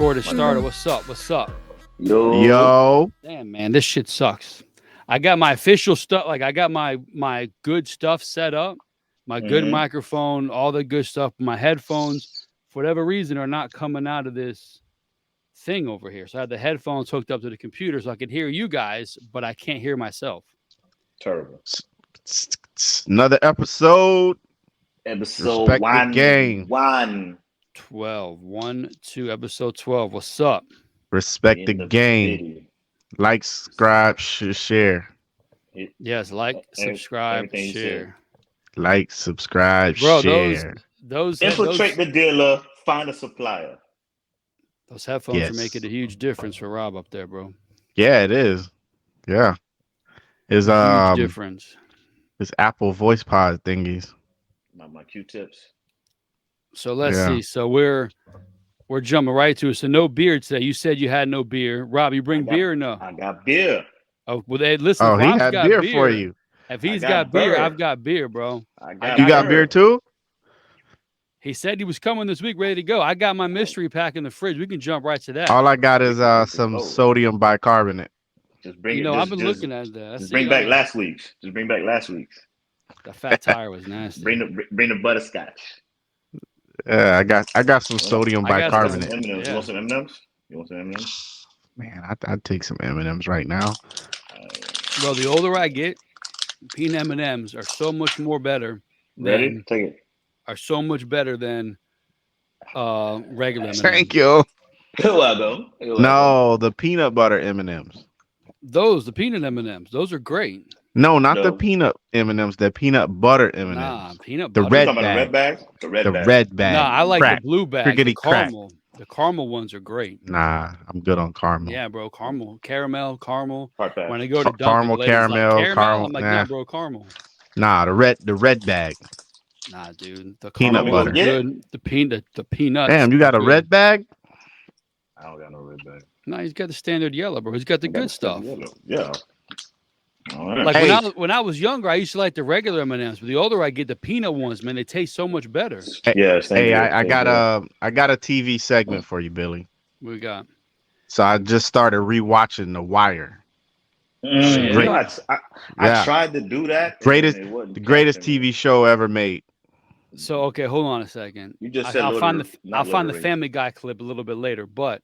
Recorded started. What's up? What's up? Yo. Damn, man, this shit sucks. I got my official stuff. Like I got my good stuff set up, my good microphone, all the good stuff. My headphones, for whatever reason, are not coming out of this thing over here. So I had the headphones hooked up to the computer so I could hear you guys, but I can't hear myself. Terrible. Another episode. Episode Respect one. the game. 1, 2, episode 12. What's up? Respect the game. Video. Like, subscribe, share. Yes, like, subscribe, share. Like, subscribe, Bro, share. Those Infiltrate the dealer, find a supplier. Those headphones are making a huge difference for Rob up there, bro. Yeah, it is. Yeah. It's huge difference. It's Apple voice pod thingies. My Q-tips. So let's see. So we're jumping right to it. So no beer today. You said you had no beer. Rob, you bring beer or no? I got beer. Oh, well, listen. Oh, he Rob's had got beer for you. If he's got beer, I've got beer, bro. You got beer too? He said he was coming this week, ready to go. I got my mystery pack in the fridge. We can jump right to that. All I got is some sodium bicarbonate. Just bring it. I've been looking at that. Just bring back last week's. The fat tire was nasty. Bring the butterscotch. Yeah, I got some sodium bicarbonate. You want some M&Ms? Man, I'd take some M&Ms right now. Bro, the older I get, peanut M&Ms are so much more better. Ready? Take it. Are so much better than regular M&Ms. Thank you. You're welcome. No, the peanut butter M&Ms. The peanut M&Ms. Those are great. No, not the peanut M&Ms. The peanut butter M&Ms. Nah, peanut butter. The red bag. The red bag. Nah, I like the blue bag. Crickety caramel. The caramel ones are great. Nah, I'm good on caramel. Yeah, bro. Caramel. Caramel. When I go to caramel, caramel. I'm like, nah, bro, caramel. Nah, the red bag. Nah, dude. The peanut butter. Good. The peanuts. Damn, you got a red bag? I don't got no red bag. No, he's got the standard yellow, bro. He's got the good stuff. Yeah. Right. Like when I was younger, I used to like the regular M&Ms, but the older I get, the peanut ones, man, they taste so much better. Hey, I got a TV segment for you, Billy. What we got? So I just started rewatching The Wire. I tried to do that. The greatest TV show ever made. So okay, hold on a second. You just said I'll find the Family Guy clip a little bit later, but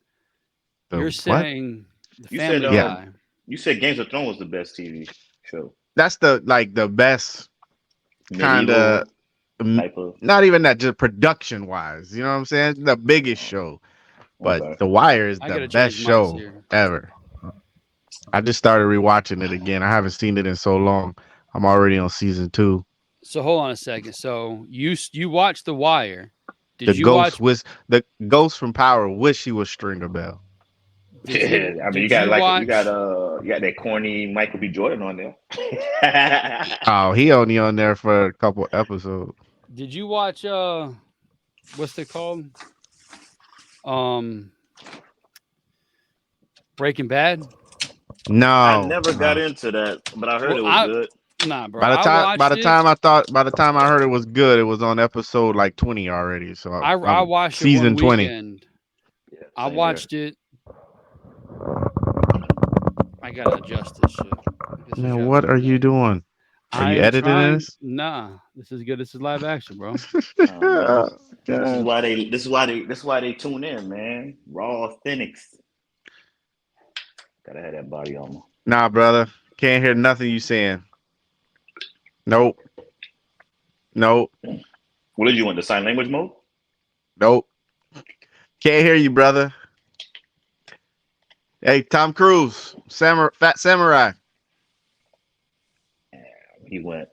you're saying the Family Guy. You said Games of Thrones was the best TV show. That's the best kind of, not even that, just production wise. You know what I'm saying? The biggest show, but The Wire is the best show ever. I just started rewatching it again. I haven't seen it in so long. I'm already on season 2. So hold on a second. So you watched The Wire? The ghost from Power wish he was Stringer Bell. You got that corny Michael B. Jordan on there. Oh, he only on there for a couple episodes. Did you watch what's it called? Breaking Bad? No, I never got into that, but I heard it was good. Nah, bro. By the time I heard it was good, it was on episode like 20 already. So I watched season it 20. Yeah, I watched it. I gotta adjust this shit. Man, what are you doing? Are you editing this? Nah, this is good. This is live action, bro. This is why they tune in, man. Raw authentics. Gotta have that body on. Nah, brother. Can't hear nothing you saying. Nope. What did you want? The sign language mode? Nope. Can't hear you, brother. Hey, Tom Cruise, Fat Samurai. He went.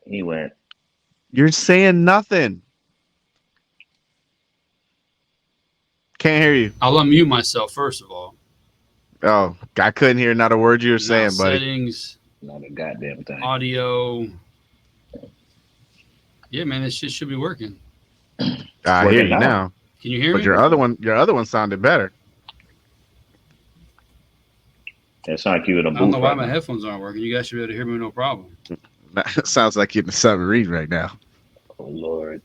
You're saying nothing. Can't hear you. I'll unmute myself first of all. Oh, I couldn't hear not a word you were saying, buddy. Settings. Not a goddamn thing. Audio. Yeah, man, this shit should be working. I hear you now. Can you hear me? But your other one sounded better. It sounds like you in a booth. I don't know why my headphones aren't working. You guys should be able to hear me no problem. Sounds like you're in the submarine right now. Oh Lord,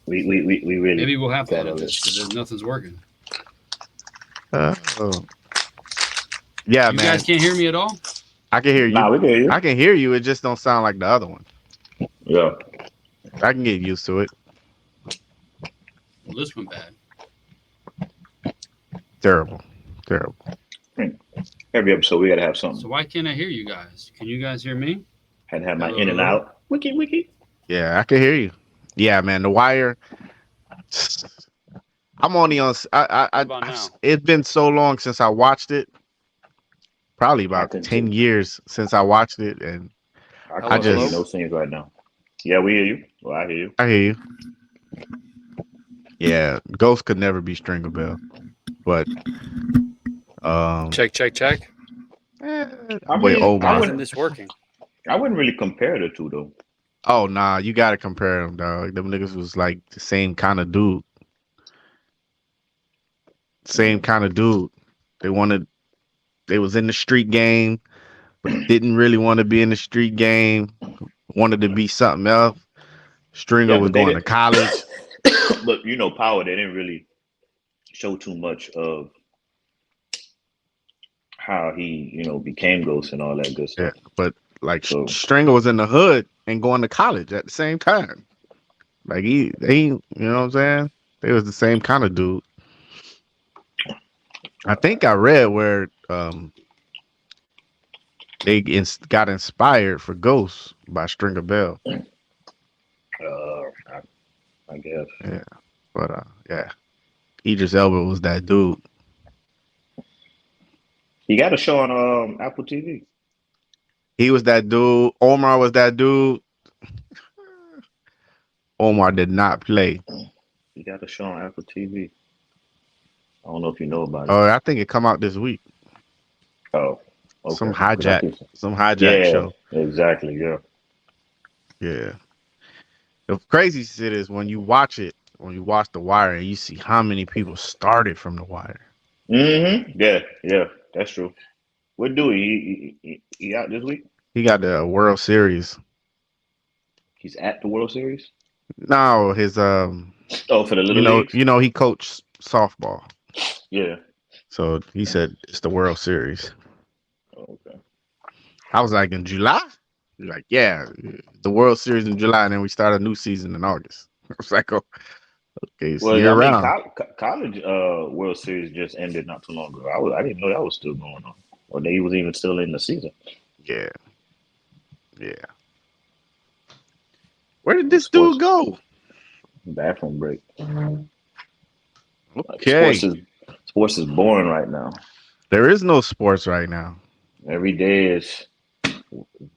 we really. Maybe we'll have to edit this because nothing's working. Oh. Yeah, you man. guys can't hear me at all? I can hear you. Nah, we can hear you. I can hear you. It just don't sound like the other one. Yeah. I can get used to it. Well, this one bad. Terrible. Every episode we gotta have something. So why can't I hear you guys? Can you guys hear me? Had to have my in and out. Wiki. Yeah, I can hear you. Yeah, man. The Wire. I'm only on. It's been so long since I watched it. Probably about 10 years since I watched it, and I just no scenes right now. Yeah, we hear you. Well, I hear you. I hear you. Yeah, Ghost could never be Stringer Bell, but check. Omar. Why isn't this working? I wouldn't really compare the two though. Oh nah, you gotta compare them, dog. Them niggas was like the same kind of dude. Same kind of dude. They was in the street game, but didn't really want to be in the street game. Wanted to be something else. Stringer was going to college. But you know, Power, they didn't really show too much of how he, became Ghost and all that good stuff. Yeah, but like Stringer was in the hood and going to college at the same time. Like they, you know what I'm saying? They was the same kind of dude. I think I read where they got inspired for Ghost by Stringer Bell. I guess. Yeah, but yeah, Idris Elba was that dude. He got a show on Apple TV. He was that dude. Omar was that dude. Omar did not play. He got a show on Apple TV. I don't know if you know about it. Oh, I think it come out this week. Oh, okay. Some hijack show. Exactly. Yeah. Yeah. The crazy shit is when you watch The Wire, and you see how many people started from The Wire. Mm-hmm. Yeah, that's true. What do he out this week? He got the World Series. He's at the World Series? No, his for the little leagues? He coached softball. Yeah. So he said it's the World Series. Oh, okay. I was like, in July? He's like, yeah, the World Series in July, and then we start a new season in August. I was like, oh, okay, so you're around. College World Series just ended not too long ago. I didn't know that was still going on, or they was even still in the season. Yeah. Where did this dude go? Bathroom break. Okay. Sports is boring right now. There is no sports right now. Every day is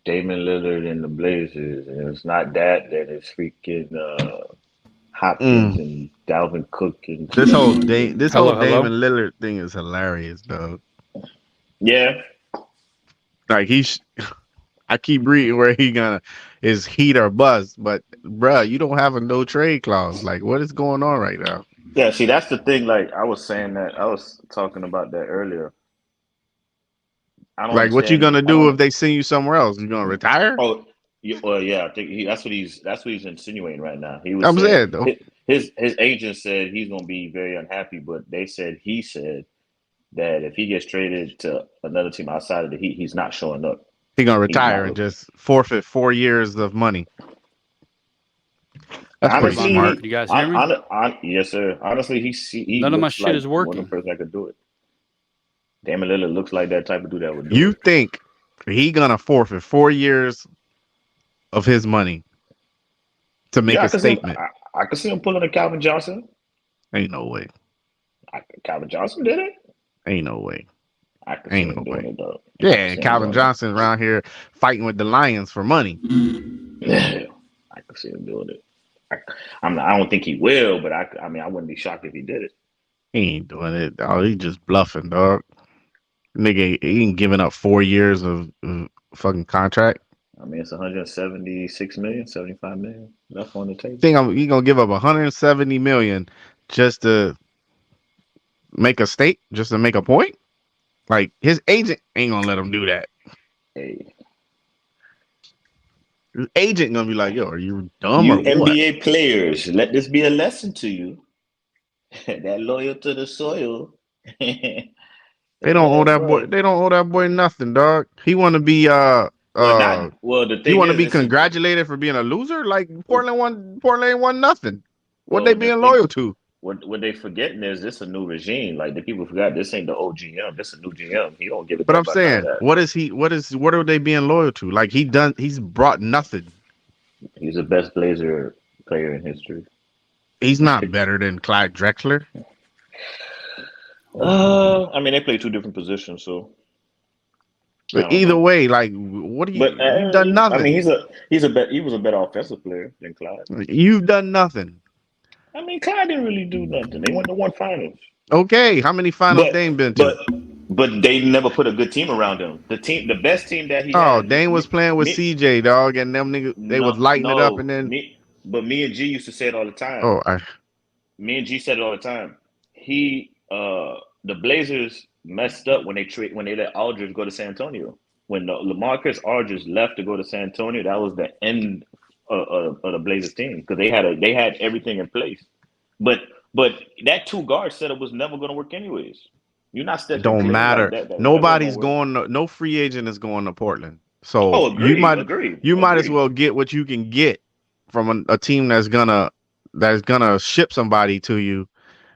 Damien Lillard and the Blazers, and it's not that. Then it's freaking Hopkins and Dalvin Cook and this whole Damien Lillard thing is hilarious, dog. Yeah, like I keep reading where is heat or bust, but bruh, you don't have a no trade clause. Like, what is going on right now? Yeah, see, that's the thing. Like, I was talking about that earlier. Like, what you gonna do if they send you somewhere else? You gonna retire? Oh, yeah. I think that's what he's insinuating right now. I'm saying though. His agent said he's gonna be very unhappy, but he said that if he gets traded to another team outside of the Heat, he's not showing up. He's gonna retire and just forfeit 4 years of money. That's pretty smart. You guys hear me? Yes, sir. Honestly, he none of my shit is working. One person that could do it. Damien Lillard looks like that type of dude that would do You it. think he gonna forfeit 4 years of his money to make a statement? I could see him pulling a Calvin Johnson. Ain't no way. Calvin Johnson did it? Ain't no way. I could see him doing it, though. Yeah, Calvin Johnson around here fighting with the Lions for money. Yeah, I could see him doing it. I don't think he will, but I wouldn't be shocked if he did it. He ain't doing it. Oh, he just bluffing, dog. Nigga, he ain't giving up 4 years of fucking contract. I mean, it's 176 million, 75 million left on the table. Think he gonna give up 170 million just to make a just to make a point? Like, his agent ain't gonna let him do that. Hey. His agent gonna be like, yo, are you dumb or what? NBA players, let this be a lesson to you. That loyal to the soil. They don't owe that boy. They don't owe that boy nothing, dog. He want to be the thing he want to be congratulated for being a loser. Like Portland ain't won nothing. What they being loyal to? What they forgetting is this a new regime. Like the people forgot this ain't the old GM. This is a new GM. He don't give a. But I'm saying, what are they being loyal to? Like he's brought nothing. He's the best Blazer player in history. He's not better than Clyde Drexler. I mean, they play two different positions, so. But either way, like, what do you? You've done nothing. I mean, he was a better offensive player than Clyde. You've done nothing. I mean, Clyde didn't really do nothing. They went to one finals. Okay, how many finals Dame been to? But they never put a good team around him. The best team that he had. Dame was playing with CJ, dog, and them niggas, they was lighting it up, and then. Me and G used to say it all the time. Me and G said it all the time. The Blazers messed up when they let Aldridge go to San Antonio. When LaMarcus Aldridge left to go to San Antonio, that was the end of the Blazers team because they had everything in place. But that two guard setup was never going to work anyways. You're not stepping. Don't matter. Nobody's going. No free agent is going to Portland. So you might as well get what you can get from a team that's gonna ship somebody to you.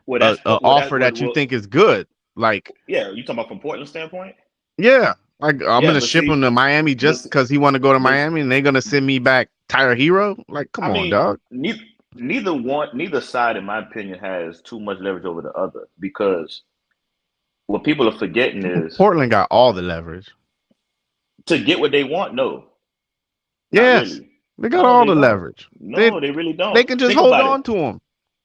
Offer that you think is good. Like you talking about from Portland standpoint? Yeah, like I'm gonna ship him to Miami just because he want to go to Miami, and they're gonna send me back Tyler Hero. Like, come on, dog. Neither side, in my opinion, has too much leverage over the other because what people are forgetting is Portland got all the leverage to get what they want. No, yes, really. They got all the leverage. No, they really don't. They can just hold on to them.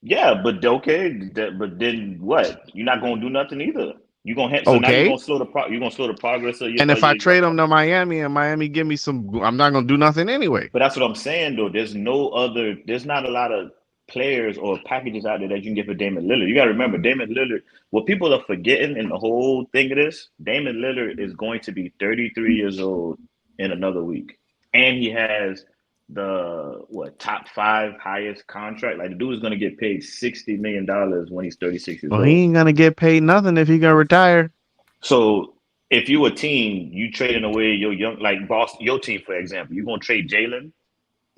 Yeah, but okay, but then what? You're not gonna do nothing either. You're gonna now you're gonna slow the progress of your. And if I trade them to Miami and Miami give me some, I'm not gonna do nothing anyway. But that's what I'm saying though. There's not a lot of players or packages out there that you can get for Damien Lillard. You gotta remember, Damien Lillard. What people are forgetting in the whole thing of this, Damien Lillard is going to be 33 years old in another week, and he has the top 5 highest contract. Like the dude is gonna get paid $60 million when he's 36 years old. Well, he ain't gonna get paid nothing if he gonna retire. So if you a team, you trading away your young, like Boston, your team for example, you gonna trade Jalen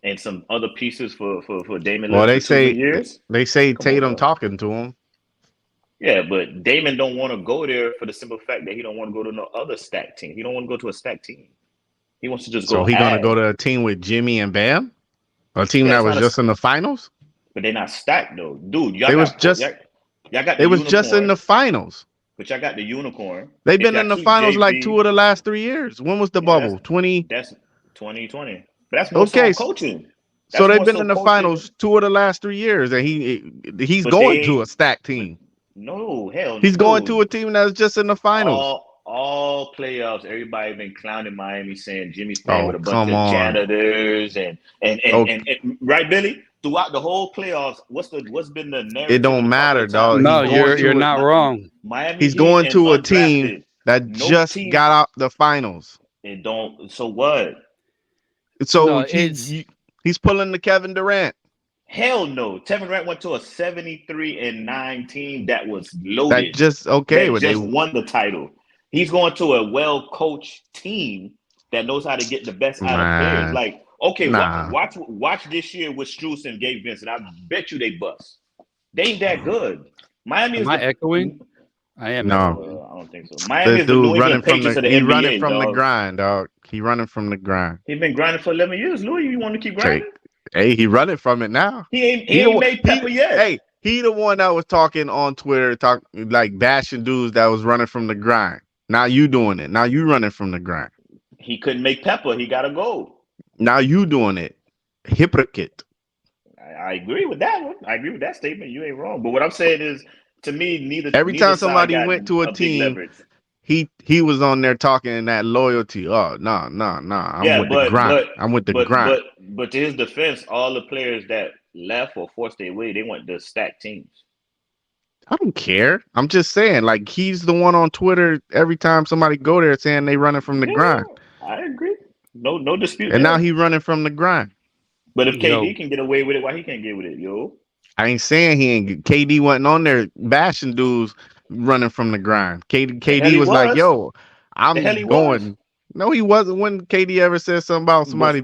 and some other pieces for Damien. Well, they say Tatum talking to him. Yeah, but Damon don't want to go there for the simple fact that he don't want to go to no other stacked team. He don't want to go to a stacked team. He wants to just go. So he gonna go to a team with Jimmy and Bam, a team that was just in the finals. But they're not stacked though, dude. Y'all was just in the finals. But y'all got the unicorn. They've been in the finals like 2 of the last 3 years. When was the bubble? 20. That's 2020. But that's more so coaching. So they've been in the finals 2 of the last 3 years, and he's going to a stacked team. No, hell, he's going to a team that's just in the finals. All playoffs, everybody been clowning Miami, saying Jimmy's playing with a bunch of janitors and right, Billy. Throughout the whole playoffs, what's been the narrative? It don't matter, dog. No, you're not wrong. Miami, he's going to a team that just got out the finals. It don't. So what? So he's pulling the Kevin Durant. Hell no. Kevin Durant went to a 73-9 team that was loaded. That just they won the title. He's going to a well-coached team that knows how to get the best out of players. Like, okay, watch this year with Strus and Gabe Vincent. I bet you they bust. They ain't that good. Miami is. Am I echoing? I am. No, I don't think so. Miami is the New England Patriots of the NBA. He's running from the grind, dog. He running from the grind. He's been grinding for 11 years. Louis, you want to keep grinding? Hey, he running from it now. He ain't made Pepper yet. Hey, he the one that was talking on Twitter, like bashing dudes that was running from the grind. Now you doing it. Now you running from the grind. He couldn't make Pepper. He got to go. Now you doing it. Hypocrite. I agree with that one. I agree with that statement. You ain't wrong. But what I'm saying is, to me, every time somebody went to a team, he was on there talking that loyalty. Oh, no. I'm with the grind. I'm with the grind. But to his defense, all the players that left or forced their way, they went to stacked teams. I don't care. I'm just saying, like, he's the one on Twitter every time somebody go there saying they running from the grind. I agree. No dispute. And now he running from the grind. But if KD can get away with it, why he can't get with it, yo? I ain't saying he ain't. KD wasn't on there bashing dudes running from the grind. KD was like, "Yo, I'm going." No, he wasn't. When KD ever said something about somebody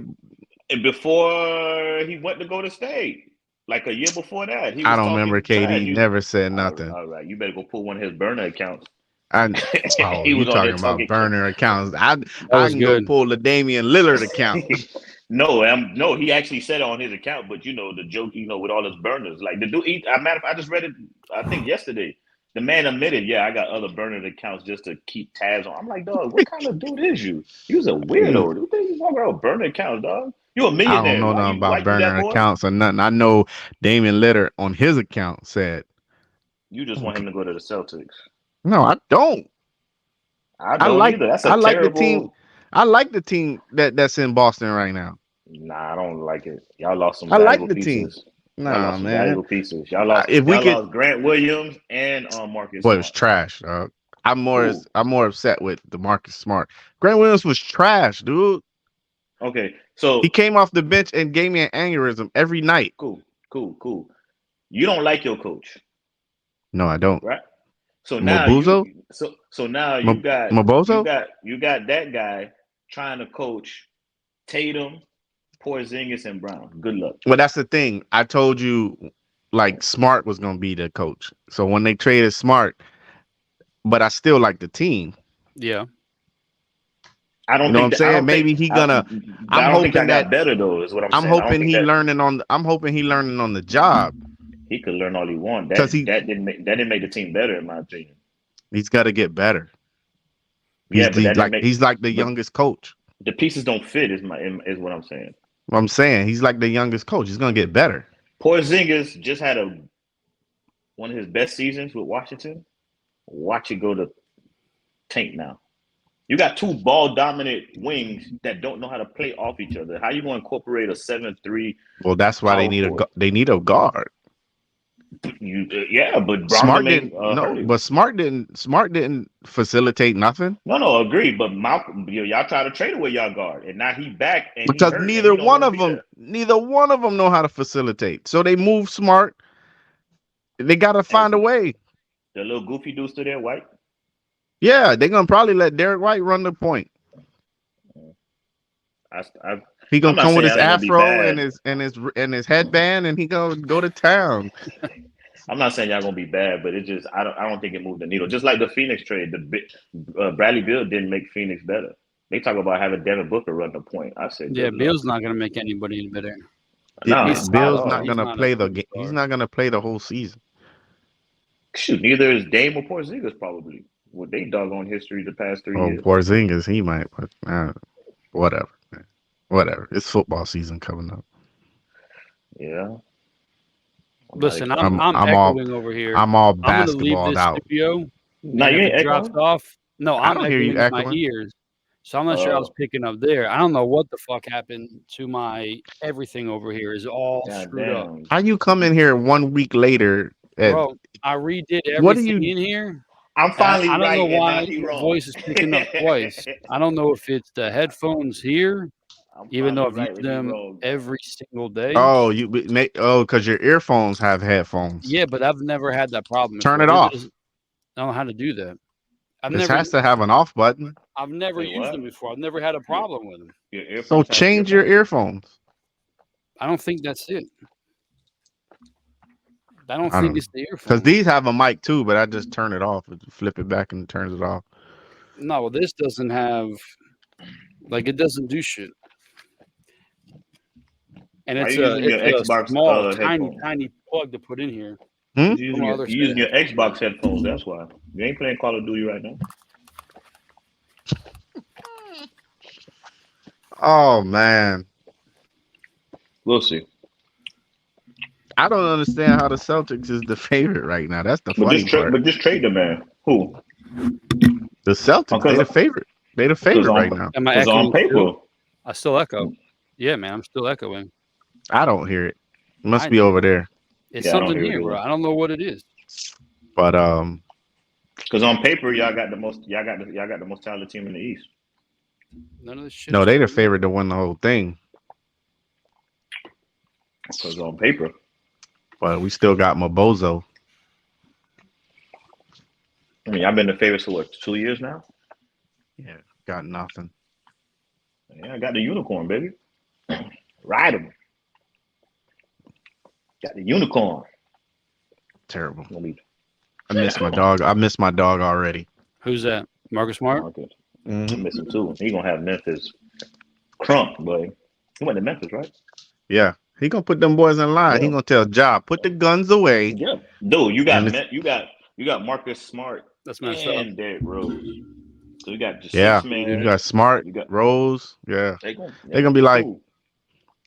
before he went to go to state, like a year before that, he was I don't remember. KD never said nothing. All right, you better go pull one of his burner accounts. You talking about burner accounts? I can go pull the Damien Lillard account. No, he actually said it on his account, but the joke, with all his burners, like the dude. I just read it, I think yesterday. The man admitted, yeah, I got other burner accounts just to keep tabs on. I'm like, dog, what kind of dude is you? You was a weirdo. Who think you talking about burner accounts, dog? You a millionaire. I don't know nothing about burner accounts or nothing. I know Damien Lillard on his account said, "You just want him to go to the Celtics." No, I don't. I don't like either. That's terrible... the team. I like the team that's in Boston right now. Nah, I don't like it. Y'all lost some valuable pieces. Team. Nah, man. Valuable pieces. Y'all lost. Lost Grant Williams and Marcus. Boy, it was trash, dog. I'm more upset with the Marcus Smart. Grant Williams was trash, dude. Okay, so he came off the bench and gave me an aneurysm every night. Cool. You don't like your coach? No, I don't. Right. So now now you got Mabozo? You got that guy trying to coach Tatum, Porzingis, and Brown. Good luck. Well, that's the thing. I told you, like, Smart was going to be the coach. So when they traded Smart, but I still like the team. Yeah. I don't know what I'm saying. Maybe he gonna. I'm hoping that better though. Is what I'm saying. I'm hoping he learning on. I'm hoping he learning on the job. He could learn all he wants. That didn't make the team better, in my opinion. He's got to get better. He's like the youngest coach. The pieces don't fit. Is what I'm saying. I'm saying he's like the youngest coach. He's gonna get better. Porzingis just had one of his best seasons with Washington. Watch it go to tank now. You got two ball-dominant wings that don't know how to play off each other. How you going to incorporate a 7-3? Well, that's why they need a guard. But Brown Smart didn't. But Smart didn't facilitate nothing. No, agree. But Malcolm, y'all try to trade away y'all guard, and now he back. And because neither one of them know how to facilitate. So they move Smart. They got to find a way. The little goofy dude still there, White. Yeah, they're gonna probably let Derek White run the point. He gonna come with his afro and his headband, and he gonna go to town. I'm not saying y'all gonna be bad, but it just I don't think it moved the needle. Just like the Phoenix trade, Bradley Beal didn't make Phoenix better. They talk about having Devin Booker run the point. I said, yeah, Beal's not gonna make anybody any better. Bill's not gonna play the game. He's not gonna play the whole season. Shoot, neither is Dame or Porzingis probably. Well, they doggone history the past 3 years. Porzingis, he might, but whatever. Man. Whatever. It's football season coming up. Yeah. Listen, I'm echoing over here. I'm all basketballed out. No, you ain't dropped off. No, I'm echoing in my ears. So I'm not sure I was picking up there. I don't know what the fuck happened to my everything over here. Is all screwed up. How you come in here 1 week later? Bro, I redid everything in here. I'm finally I don't know why your voice is picking up twice. I don't know if it's the headphones here, even though I've used them every single day. Oh, because your earphones have headphones. Yeah, but I've never had that problem. Turn it off. I don't know how to do that. This has to have an off button. I've never used them before. I've never had a problem with them. So change your earphones. I don't think that's it. I don't think it's the earphones. Because these have a mic too, but I just turn it off. Flip it back and it turns it off. No, this doesn't have, it doesn't do shit. And it's a small, tiny plug to put in here. You're using your Xbox headphones, that's why. You ain't playing Call of Duty right now. Oh, man. We'll see. I don't understand how the Celtics is the favorite right now. That's the funny part. But just trade the man. Who? The Celtics. They're the favorite. They're the favorite right now. Am I echoing on paper? I still echo. Yeah, man. I'm still echoing. I don't hear it. It must be over there. It's something here, bro. I don't know what it is. But because on paper, y'all got the most talented team in the East. None of this shit. No, they the favorite to win the whole thing. Because on paper. But we still got Mabozo. I mean, I've been the favorites for what, 2 years now? Yeah, got nothing. Yeah, I got the unicorn, baby. Ride him. Got the unicorn. Terrible. I miss my dog. I miss my dog already. Who's that? Marcus Smart? I miss him too. He gonna have Memphis crump, boy. He went to Memphis, right? Yeah. He gonna put them boys in line. Yeah. He gonna tell Ja, put the guns away. Yeah. Dude, you got Marcus Smart. That's messed and Derrick Rose. So you got just 6 man. You got Smart, Rose. Yeah. They're gonna be like,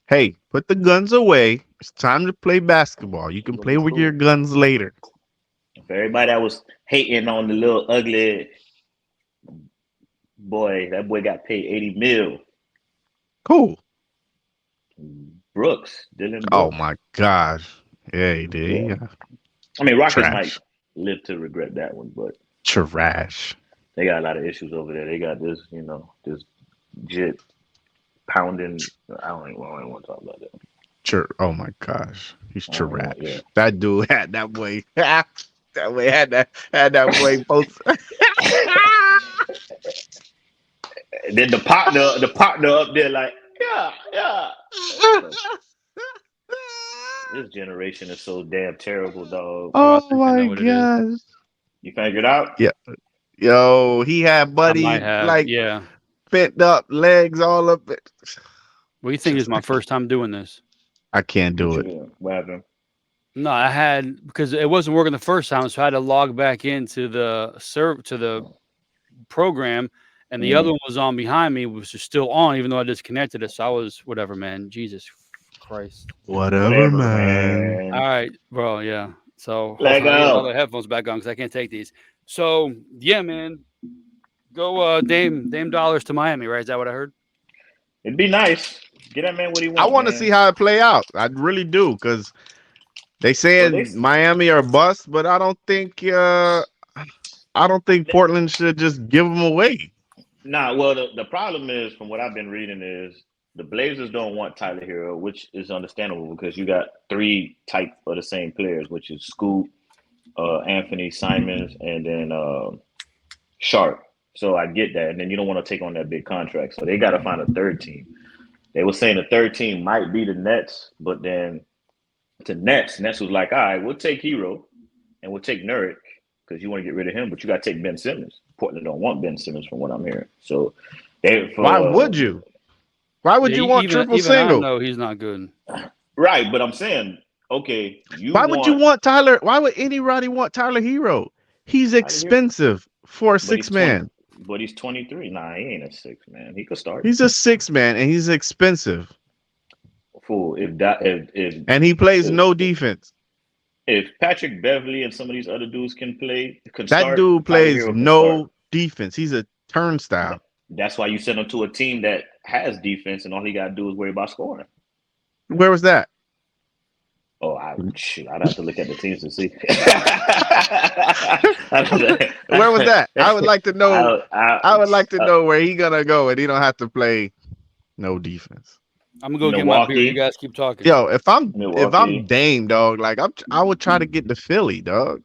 hey, put the guns away. It's time to play basketball. You can play with your guns later. For everybody that was hating on the little ugly boy, that boy got paid $80 million. Cool. Dylan Brooks. Oh my gosh. Yeah, he did. Yeah. I mean, Rockets might live to regret that one, but trash. They got a lot of issues over there. They got this, this jit pounding. I don't even want to talk about that. Oh my gosh, he's trash. Yeah. That dude had that boy. That boy had that boy post. Then the partner up there like, yeah. This generation is so damn terrible, dog. Oh my gosh. You figured out? Yeah. Yo, he had Buddy bent up, legs all up. What do you think is my first time doing this? I can't do it. What happened? No, I had because it wasn't working the first time, so I had to log back into the program, and the other one was on behind me, was just still on, even though I disconnected it. So I was whatever, man. Jesus Christ. Whatever, man. All right, bro. Yeah. So let go. All the headphones back on because I can't take these. So yeah, man. Go Dame Dollars to Miami, right? Is that what I heard? It'd be nice. Get that man what he wants. I want to see how it play out. I really do, because they said Miami are bust, but I don't think Portland should just give them away. Nah, well, the problem is, from what I've been reading, is the Blazers don't want Tyler Hero, which is understandable because you got 3 type of the same players, which is Scoot, Anthony Simons, and then Sharp. So I get that, and then you don't want to take on that big contract. So they got to find a third team. They were saying the third team might be the Nets, but then to Nets was like, all right, we'll take Hero and we'll take Nurkic because you want to get rid of him, but you got to take Ben Simmons. Portland don't want Ben Simmons from what I'm hearing. So why would you? Why would you want triple single? No, he's not good. Right, but I'm saying, okay, would you want Tyler? Why would anybody want Tyler Hero? He's expensive for a 6-man. But he's 23. Nah, he ain't a 6-man. He could start. He's a 6-man and he's expensive. Fool. And he plays no defense. If Patrick Beverly and some of these other dudes can play, that dude plays no defense. He's a turnstile. That's why you send him to a team that has defense and all he got to do is worry about scoring. Where was that? Oh, I'd have to look at the teams to see. Where was that? I would like to know. I would like to know where he gonna go, and he don't have to play no defense. I'm gonna go get my beer. You guys keep talking. Yo, if I'm Dame, dog, like I would try to get to Philly, dog.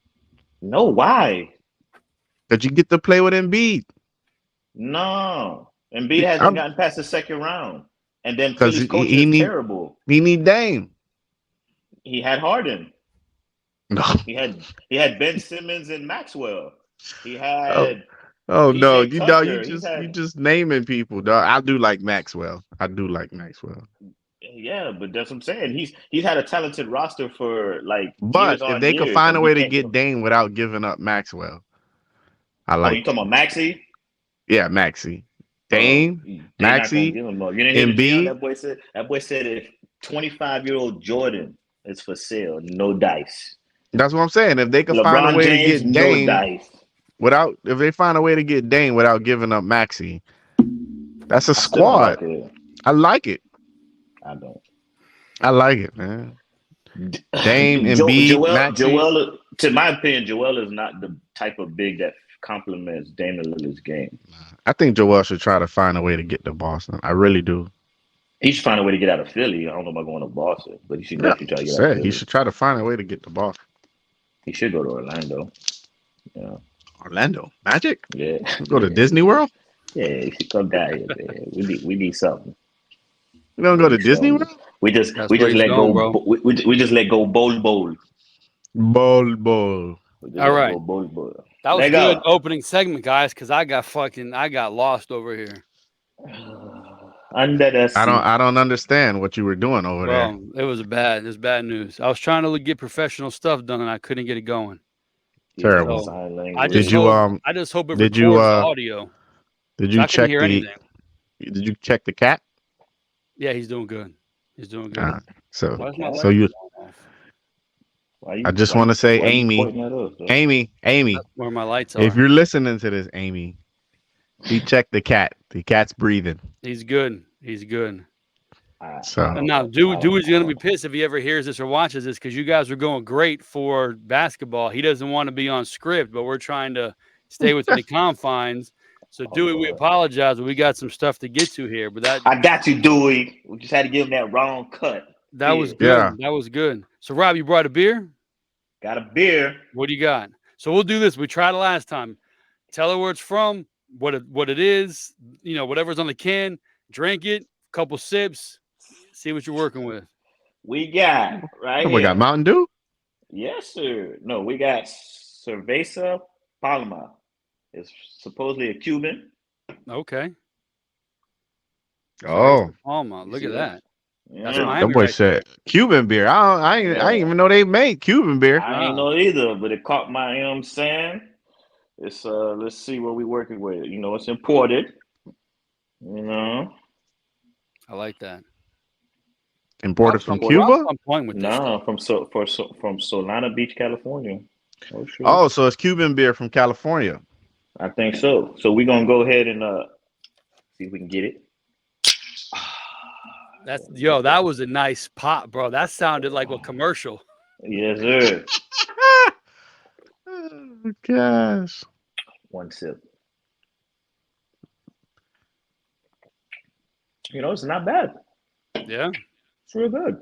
No, why? Did you get to play with Embiid? No, Embiid hasn't gotten past the second round, and then Philly's coach is terrible. He need Dame. He had Harden. No. He had Ben Simmons and Maxwell. He had. Oh no, you just naming people, dog. I do like Maxwell. Yeah, but that's what I'm saying. He's had a talented roster for like. But if they could find a way to get Dame without giving up Maxwell, I like. Oh, you talking about Maxey? Yeah, Maxey. Dame, Maxey, Embiid. That boy said if 25-year-old Jordan is for sale, no dice. That's what I'm saying. If they could find a way to get Dame if they find a way to get Dame without giving up Maxey, that's a squad. I like it. I don't. I like it, man. Dame, Embiid, Maxey. To my opinion, Joel is not the type of big that complements Damian Lillard's game. I think Joel should try to find a way to get to Boston. I really do. He should find a way to get out of Philly. I don't know about going to Boston, but he should definitely try to get out of Philly. He should try to find a way to get to Boston. He should go to Orlando. Yeah. Orlando Magic. Yeah. Go to Disney World. Yeah, you should come down here, man. We need something. We don't go to Disney World. We just let go. Bro. We just let go bowl. Bowl. All right. Bowl. That was good opening segment, guys, because I got lost over here. Under the sea. I don't understand what you were doing over there. It was bad news. I was trying to get professional stuff done and I couldn't get it going. Terrible. So I just hope it records the audio. Did you check Did you check the cat? Yeah, he's doing good. I just want to say, Amy, where my lights are. If you're listening to this, Amy, he checked the cat. The cat's breathing. He's good. So and now Dewey's gonna be pissed if he ever hears this or watches this, because you guys are going great for basketball. He doesn't want to be on script, but we're trying to stay within the confines. So Dewey, we apologize, but we got some stuff to get to here. But I got you, Dewey. We just had to give him that wrong cut. That was good. Yeah. That was good. So Rob, you brought a beer? Got a beer. What do you got? So we'll do this. We tried it last time. Tell her where it's from, what it is, whatever's on the can, drink it, couple sips, see what you're working with. We got We got Mountain Dew? Yes, sir. No, we got Cerveza Palma. It's supposedly a Cuban. Okay. Oh. Palma. Look at that. Yeah. That boy said Cuban beer. I didn't even know they made Cuban beer. I didn't know either, but it caught my, you know what I'm saying? It's let's see what we're working with. It's imported. I like that. Imported from Cuba? No, from Solana Beach, California. Oh, sure. Oh, so it's Cuban beer from California. I think so. So we're gonna go ahead and see if we can get it. That was a nice pop, bro. That sounded like a commercial. Yes, sir. Oh, gosh. One sip. It's not bad. Yeah. It's real good.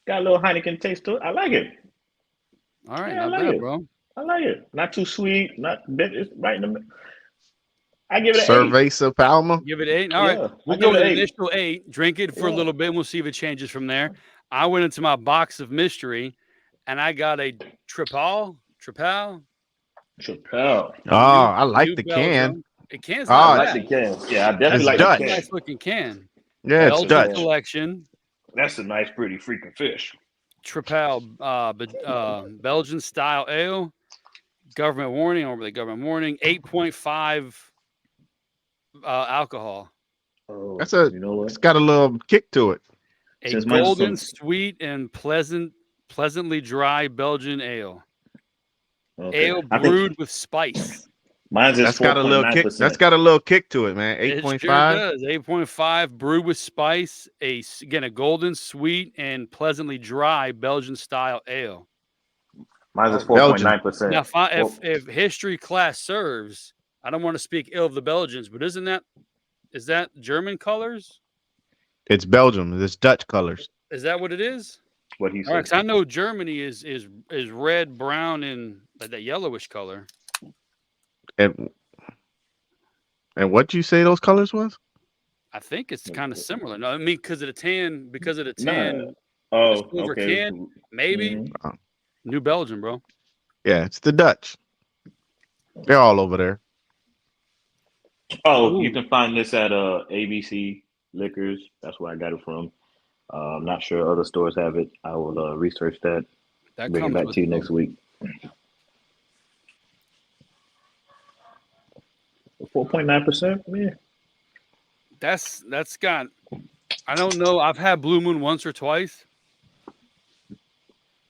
Got a little Heineken taste to it. I like it. All right, not bad, bro. I like it. Not too sweet. It's right in the middle. I give it an Cerveza Palma. Give it 8. All right. We'll go with an initial 8. Drink it for a little bit, and we'll see if it changes from there. I went into my box of mystery, and I got a Tripal. Oh, I like the can. It can's I like the can. Yeah, I definitely like the can. Nice looking can. Yeah, it's Dutch. Collection. That's a nice, pretty freaking fish. Tripal, Belgian style ale. Government warning, 8.5 alcohol. Oh, it's got a little kick to it. A golden, sweet, and pleasantly dry Belgian ale. Okay. Ale brewed with spice. Mine's that's got a little kick. That's got a little kick to it, man. 8.5. Sure does. 8.5 brewed with spice. A golden, sweet, and pleasantly dry Belgian style ale. Mine's is 4.9%. Now, if history class serves, I don't want to speak ill of the Belgians, but is that German colors? It's Belgium. It's Dutch colors. Is that what it is? What he said. All right, 'cause I know Germany is red, brown, and that yellowish color. And what you say those colors was? I think it's kind of similar. No, I mean because of the tan. Oh, okay. Can, maybe. Mm-hmm. New Belgium, bro. Yeah, it's the Dutch. They're all over there. Oh, you can find this at ABC Liquors. That's where I got it from. I'm not sure other stores have it. I will research that. Bring it back to you next week. 4.9%. Yeah. That's got. I don't know. I've had Blue Moon once or twice,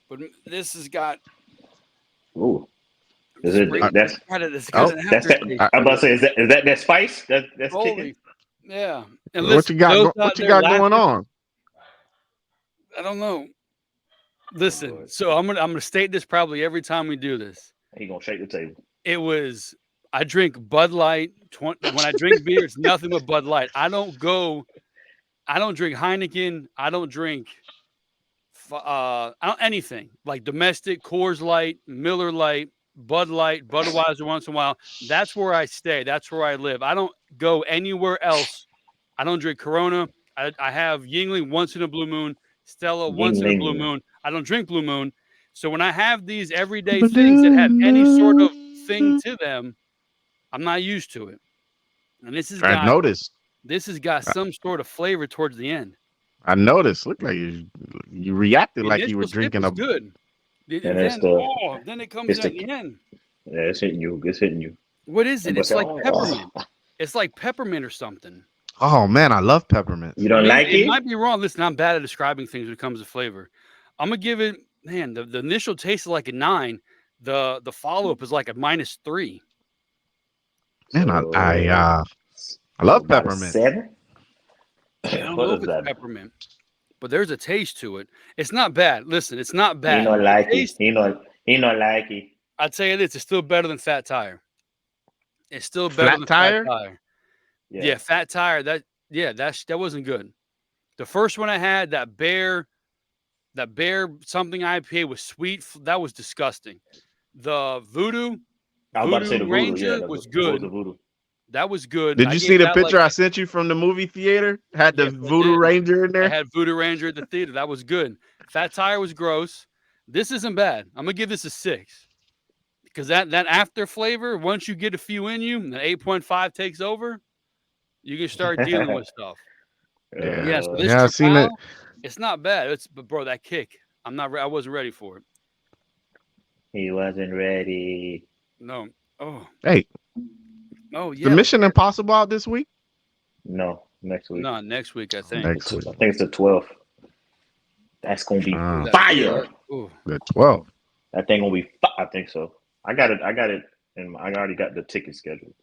but this has got. Ooh. Is it? I'm about to say, is that spice? That's kicking. Yeah. And what you got going on? I don't know. Listen, so I'm gonna state this probably every time we do this. He gonna shake the table. I drink Bud Light. When I drink beer, it's nothing but Bud Light. I don't drink Heineken. I don't drink anything like domestic, Coors Light, Miller Light, Bud Light, Budweiser once in a while. That's where I stay. That's where I live. I don't go anywhere else. I don't drink Corona. I have Yingling once in a blue moon, Stella once in a blue moon. I don't drink Blue Moon. So when I have these everyday things that have any sort of thing to them, I'm not used to it. And this has got some sort of flavor towards the end. I noticed. Looked like you reacted like you were drinking a good. Then it comes at the end. Yeah, it's hitting you. It's hitting you. What is it? It's like peppermint. It's like peppermint or something. Oh man, I love peppermint. You don't like it? It might be wrong. Listen, I'm bad at describing things when it comes to flavor. I'm gonna give it, man. The initial taste is like a 9. The follow up is like a -3. Man, I love peppermint. 7? I don't know if it's peppermint, but there's a taste to it. It's not bad. Listen, it's not bad. He don't like it. He don't like it. I'd say it is. It's still better than Fat Tire. It's still better than Fat Tire. Yeah, Fat Tire. That wasn't good. The first one I had, that bear something IPA was sweet. That was disgusting. The Voodoo Ranger was good. That was good. Did you see the picture I sent you from the movie theater? Had the Voodoo Ranger in there? I had Voodoo Ranger at the theater. That was good. Fat Tire was gross. This isn't bad. I'm gonna give this a 6. Because that after flavor, once you get a few in you, the 8.5 takes over, you can start dealing with stuff. So this I've seen it. It's not bad. But bro, that kick, I wasn't ready for it. He wasn't ready. No. Oh. Hey. Oh yeah. The Mission Impossible out this week? No, next week. No, next week I think. Next week. I think it's the 12th. That's gonna be fire. The 12th. That thing gonna be. I think so. I got it, and I already got the ticket scheduled.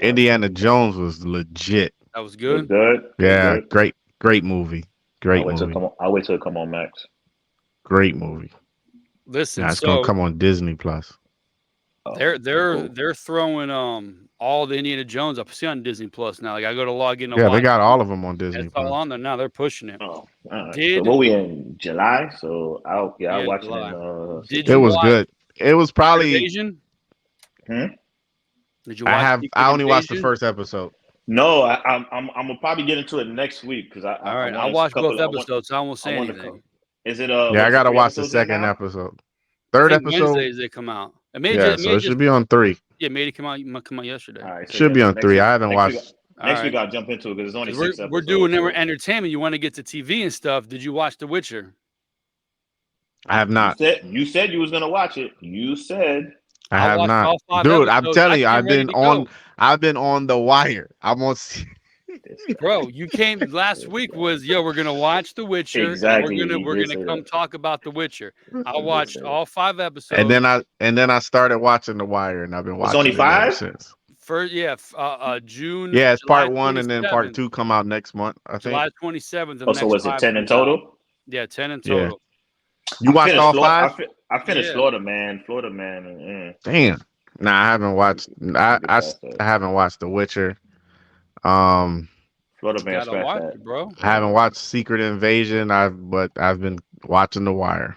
Indiana Jones was legit. That was good. Good. Yeah, good. Great movie. Great movie. I'll wait till it come on Max. Great movie. Listen, it's gonna come on Disney Plus. They're throwing all the Indiana Jones up. See on Disney Plus now. Like I go to log in. They got all of them on Disney Plus. It's all on there now. They're pushing it. Oh, so what we in July? So I'll watch it. It was good. It was probably. Invasion? Did you watch I only watched the first episode. No, I'm gonna probably get into it next week because I'll watch both episodes. So I won't say anything. Is it I gotta watch the second episode. Third episode. Wednesdays they come out. It should be on 3. Yeah, it made it come out yesterday. All right, so should be on 3. I haven't watched. Next week I'll jump into it because it's only 6 episodes. We're doing entertainment. You want to get to TV and stuff. Did you watch The Witcher? I have not. You said you was gonna watch it. You said. I have not. Dude, I'm telling you, I've been on The Wire. I'm on. Bro, you came last week. We're gonna watch The Witcher. Exactly. We're gonna come talk about The Witcher. I watched all 5 episodes. And then I started watching The Wire, and I've been watching. It's only 5 since. First, June. Yeah, it's part 1, and then part 2 come out next month. I think July 27th. Oh, so was it 10 in total? Yeah, 10 in total. Yeah. You watched all 5? I finished Florida Man. Damn. Nah, I haven't watched. I haven't watched The Witcher. Florida Man, bro. I haven't watched Secret Invasion. But I've been watching The Wire.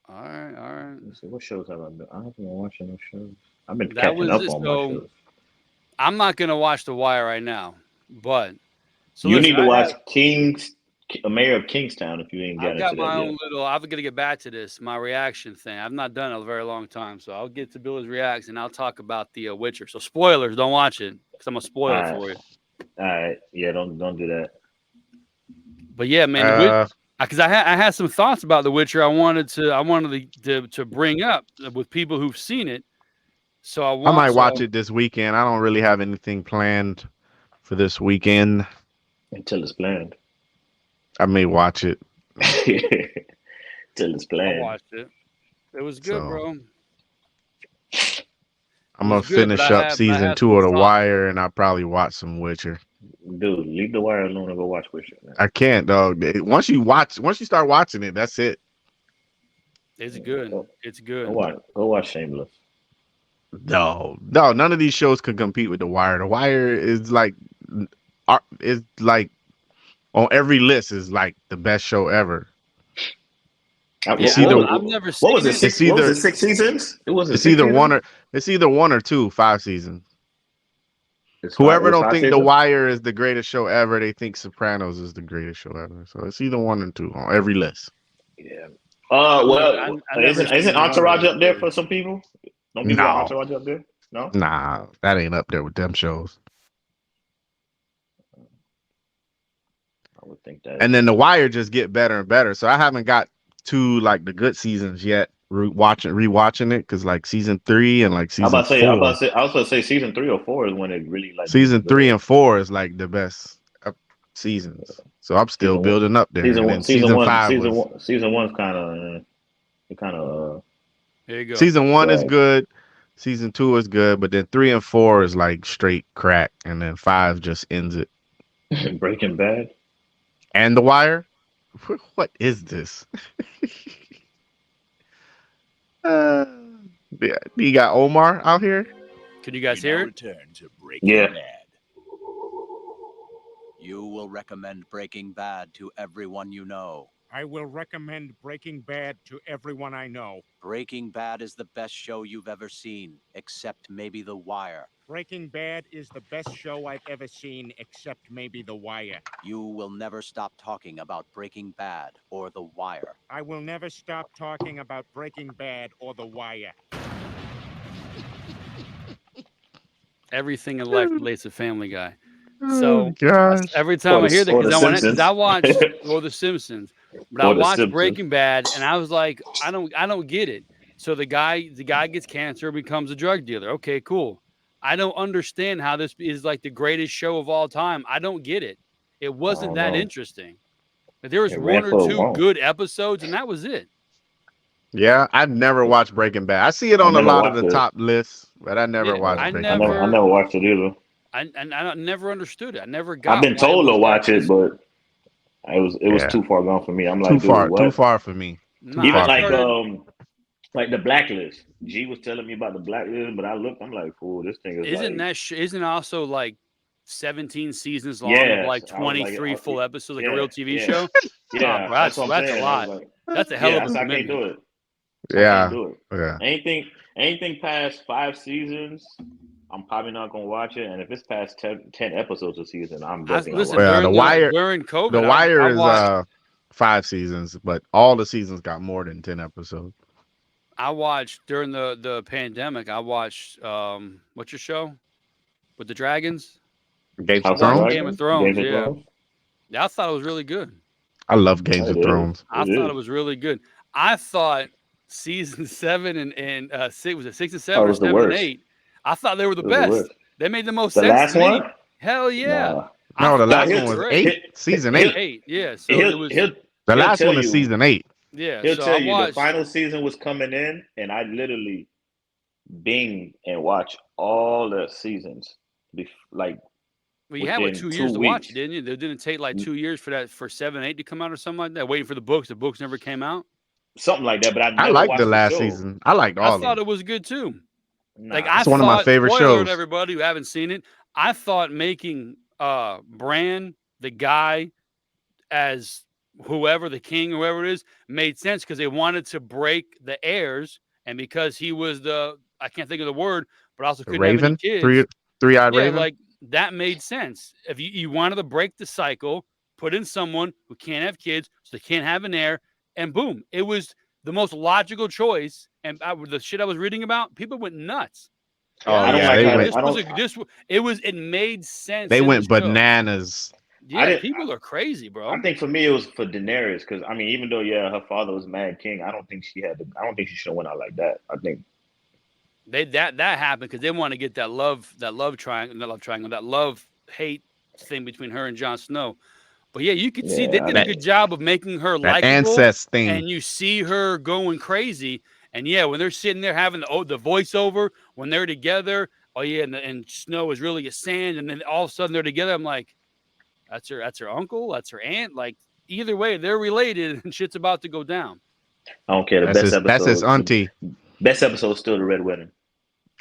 All right. Let's see, what shows have I been? I haven't been watching those shows. I've been catching up on my shows. I'm not gonna watch The Wire right now, but you need to watch Mayor of Kingstown if you ain't got into that yet. I've got my own little. I'm gonna get back to this. My reaction thing. I've not done it in a very long time, so I'll get to Billy's reaction. I'll talk about the Witcher. So spoilers, don't watch it because I'm gonna spoil it for you. All right, yeah, don't do that. But yeah, man, because I had some thoughts about The Witcher. I wanted to bring up with people who've seen it. So I might watch it this weekend. I don't really have anything planned for this weekend until it's planned. I may watch it. Till it's planned. I watched it. It was good, bro. I'm going to finish up season 2 of The Wire, and I'll probably watch some Witcher. Dude, leave The Wire alone and go watch Witcher. Man. I can't, dog. Once you start watching it, that's it. It's good. It's good. Go watch Shameless. No, none of these shows can compete with The Wire. The Wire is like on every list is like the best show ever. It's either I've never seen. What was it? Six? What was it? 6 seasons? It wasn't. It's either one or two. 5 seasons. Whoever don't think The Wire is the greatest show ever, they think Sopranos is the greatest show ever. So it's either 1 or 2 on every list. Yeah. Well, isn't Entourage up there for some people? Don't people have Entourage up there? No. Nah, that ain't up there with them shows. I would think that. And then The Wire just get better and better. So I haven't got to like the good seasons yet. Rewatching it because like season 3 and like season 4. I was about to say season 3 or 4 is when it really like. Season 3 and 4 is like the best seasons. So I'm still building up there. Season 5 Season 1's kind of. There you go. Season 1 is good. Season 2 is good, but then 3 and 4 is like straight crack, and then 5 just ends it. Breaking Bad and The Wire. What is this? You got Omar out here. Can you guys hear it? Return to Breaking Bad. You will recommend Breaking Bad to everyone you know. I will recommend Breaking Bad to everyone I know. Breaking Bad is the best show you've ever seen, except maybe The Wire. Breaking Bad is the best show I've ever seen, except maybe The Wire. You will never stop talking about Breaking Bad or The Wire. I will never stop talking about Breaking Bad or The Wire. Everything in life relates to Family Guy. So every time I hear that, because I watch or The Simpsons, but I watched Breaking Bad, and I was like, I don't get it. So the guy gets cancer, becomes a drug dealer. Okay, cool. I don't understand how this is like the greatest show of all time. I don't get it. It wasn't that interesting. But there was 1 or 2 good episodes, and that was it. Yeah, I've never watched Breaking Bad. I see it on a lot of the top lists, but I never watched Breaking Bad. I never watched it either. I never understood it. I never got. I've been told to watch it, but it was too far gone for me. I'm like, too far for me. Even like the Blacklist. G was telling me about the Blacklist, but I looked. I'm like, "Fool, this thing is." Isn't also like 17 seasons long, of like 23 full episodes, like a real TV show? Yeah, that's a lot. Like, that's a hell of a commitment. I can't do it. Yeah. Anything past 5 seasons, I'm probably not gonna watch it. And if it's past 10 episodes a season, I'm definitely The Wire. During COVID, The Wire is 5 seasons, but all the seasons got more than 10 episodes. I watched during the pandemic. I watched what's your show with the dragons? Game of Thrones. Game of Thrones. Yeah, I thought it was really good. I love Games of Thrones. I thought it was really good. I thought season 7 and 6 was it 6 and 7 or 7 and 8. I thought they were the best. They made the most sense. The last one? Hell yeah. No, the last one was 8. Season 8. Yeah. So it was. The last one is season 8. Yeah. He'll tell you the final season was coming in, and I literally bing and watch all the seasons. Well, you had 2 years to watch it, didn't you? It didn't take like 2 years for 7, 8 to come out or something like that. Waiting for the books. The books never came out. Something like that. But I liked the last season. I liked all of it. I thought it was good too. Nah. It's one of my favorite shows. Everybody who haven't seen it, I thought making Bran the guy as whoever the king, whoever it is, made sense because they wanted to break the heirs, and because he was I can't think of the word, but also couldn't have any kids. Three-eyed raven. Like that made sense. If you wanted to break the cycle, put in someone who can't have kids, so they can't have an heir, and boom, it was the most logical choice. And the shit I was reading about, people went nuts. It made sense. They went bananas. Yeah, people are crazy, bro. I think for me it was for Daenerys because I mean, even though her father was Mad King, I don't think she should have went out like that. I think that happened because they want to get that love triangle, that love hate thing between her and Jon Snow. But yeah, you could see they did a good job of making her likable. Ancest thing, and you see her going crazy. And yeah, when they're sitting there having the voiceover when they're together, and Snow is really a sand, and then all of a sudden they're together. I'm like, that's her uncle, that's her aunt. Like either way, they're related, and shit's about to go down. I don't care. That's his auntie. Best episode is still the Red Wedding.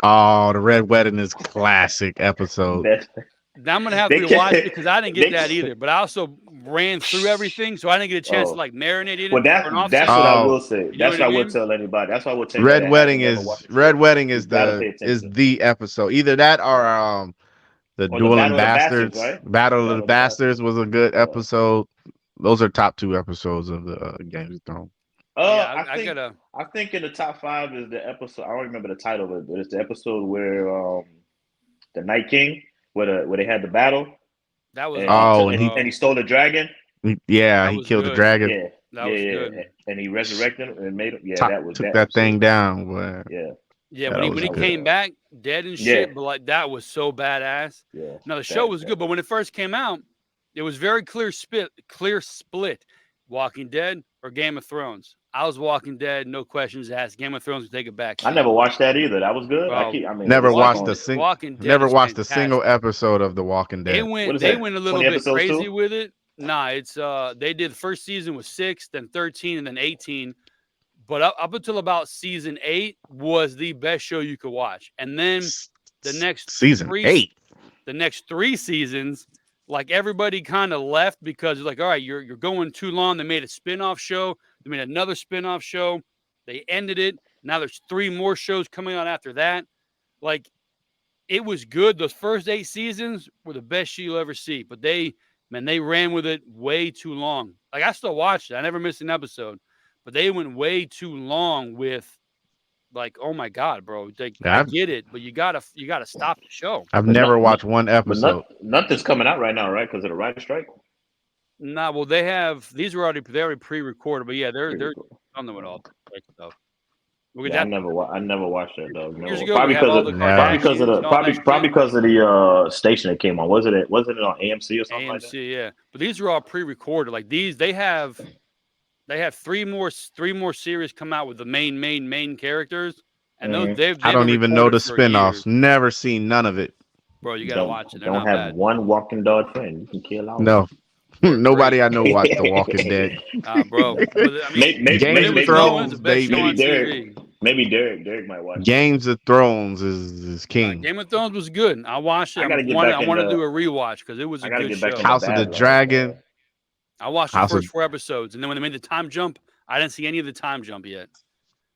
Oh, the Red Wedding is classic episode. Now I'm gonna have to rewatch it because I didn't get that either. But I also ran through everything, so I didn't get a chance to like marinate in it. Well, that's what I will say. That's what I would tell anybody. That's what I would tell. Red Wedding is the episode. Either that or the Dueling Bastards. Battle of the Bastards was a good episode. Those are top 2 episodes of the Games of Thrones. I think in the top 5 is the episode. I don't remember the title of it, but it's the episode where the Night King, where they had the battle. That was and he stole the dragon. Yeah, he killed the dragon. Yeah, that was good. And he resurrected him and made him. Yeah, took that thing down. Boy. Yeah, when he came back dead and shit, but like that was so badass. Yeah. Now the show was good, but when it first came out, it was very clear split. Walking Dead or Game of Thrones. I was Walking Dead, no questions asked. Game of Thrones would take it back. I never watched that either. That was good. Well, never watched a single episode of The Walking Dead. They went a little bit crazy with it. Nah, it's they did the first season was 6, then 13, and then 18. But up until about season 8 was the best show you could watch. And then the next season 8. The next 3 seasons, like everybody kind of left because it's like, all right, you're going too long. They made a spin-off show. They made another spin-off show. They ended it. Now there's 3 more shows coming out after that. Like, it was good. Those first 8 seasons were the best shit you'll ever see. But they ran with it way too long. Like, I still watched it. I never missed an episode. But they went way too long with, like, oh my God, bro. Like, I get it, but you gotta stop the show. I've never watched one episode. Nothing's coming out right now, right? Because of the writer's strike. Nah, well, these were already pre-recorded, but yeah, they're on them with all the stuff. I never watched that though. No. Years ago, probably because of the station that came on. Wasn't it on AMC or something like that? AMC, yeah. But these were all pre-recorded. Like these, they have 3 more series come out with the main characters, and they've I don't even know the spinoffs. Never seen none of it. Bro, you gotta watch it. Don't have one Walking Dead friend. You can kill all. No. Nobody I know watched The Walking Dead. Bro. I mean, Games of Thrones, maybe Derek might watch. Games of Thrones is king. Game of Thrones was good. I watched it. I want to do a rewatch because it was a good show. House of the Dragon. I watched the first 4 episodes, and then when they made the time jump, I didn't see any of the time jump yet.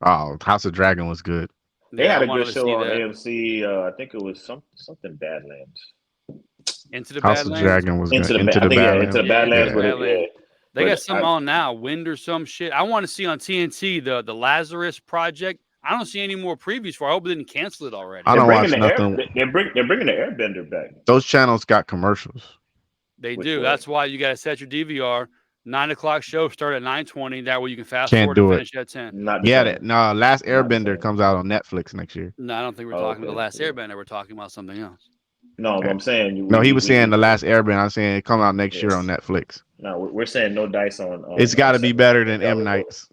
Oh, House of Dragon was good. They had a good show on AMC. I think it was something Badlands. Into the House Badlands? of Dragon was into good. The Badlands. Yeah. They got something on now, Wind or some shit. I want to see on TNT the Lazarus Project. I don't see any more previews for. I hope they didn't cancel it already. I don't watch nothing. They're bringing the Airbender back. Those channels got commercials. They do. That's why you got to set your DVR. 9:00 show start at 9:20. That way you can fast forward and finish at 10. Last Airbender comes out on Netflix next year. No, I don't think we're talking about The Last Airbender. We're talking about something else. No, I'm saying. He was saying The Last Airbender. I'm saying it come out next year on Netflix. No, we're saying no dice on. It's got to be better than M. Night's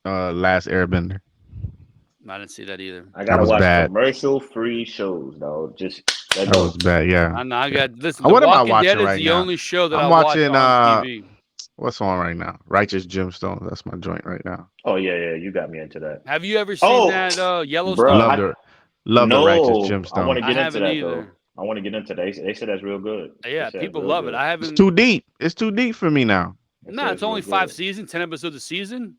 Last Airbender. I didn't see that either. I gotta watch commercial-free shows, though. That was bad. Yeah. I got listen. What am I watching right now? The only show that I'm watching on TV. What's on right now? Righteous Gemstones. That's my joint right now. Oh yeah, you got me into that. Have you ever seen that Yellowstone? Love the Righteous Gemstones. I want to get into that though. I want to get into that. They said that's real good. Yeah, people love it. I haven't. It's too deep. It's too deep for me now. No, it's only 5 seasons, 10 episodes a season.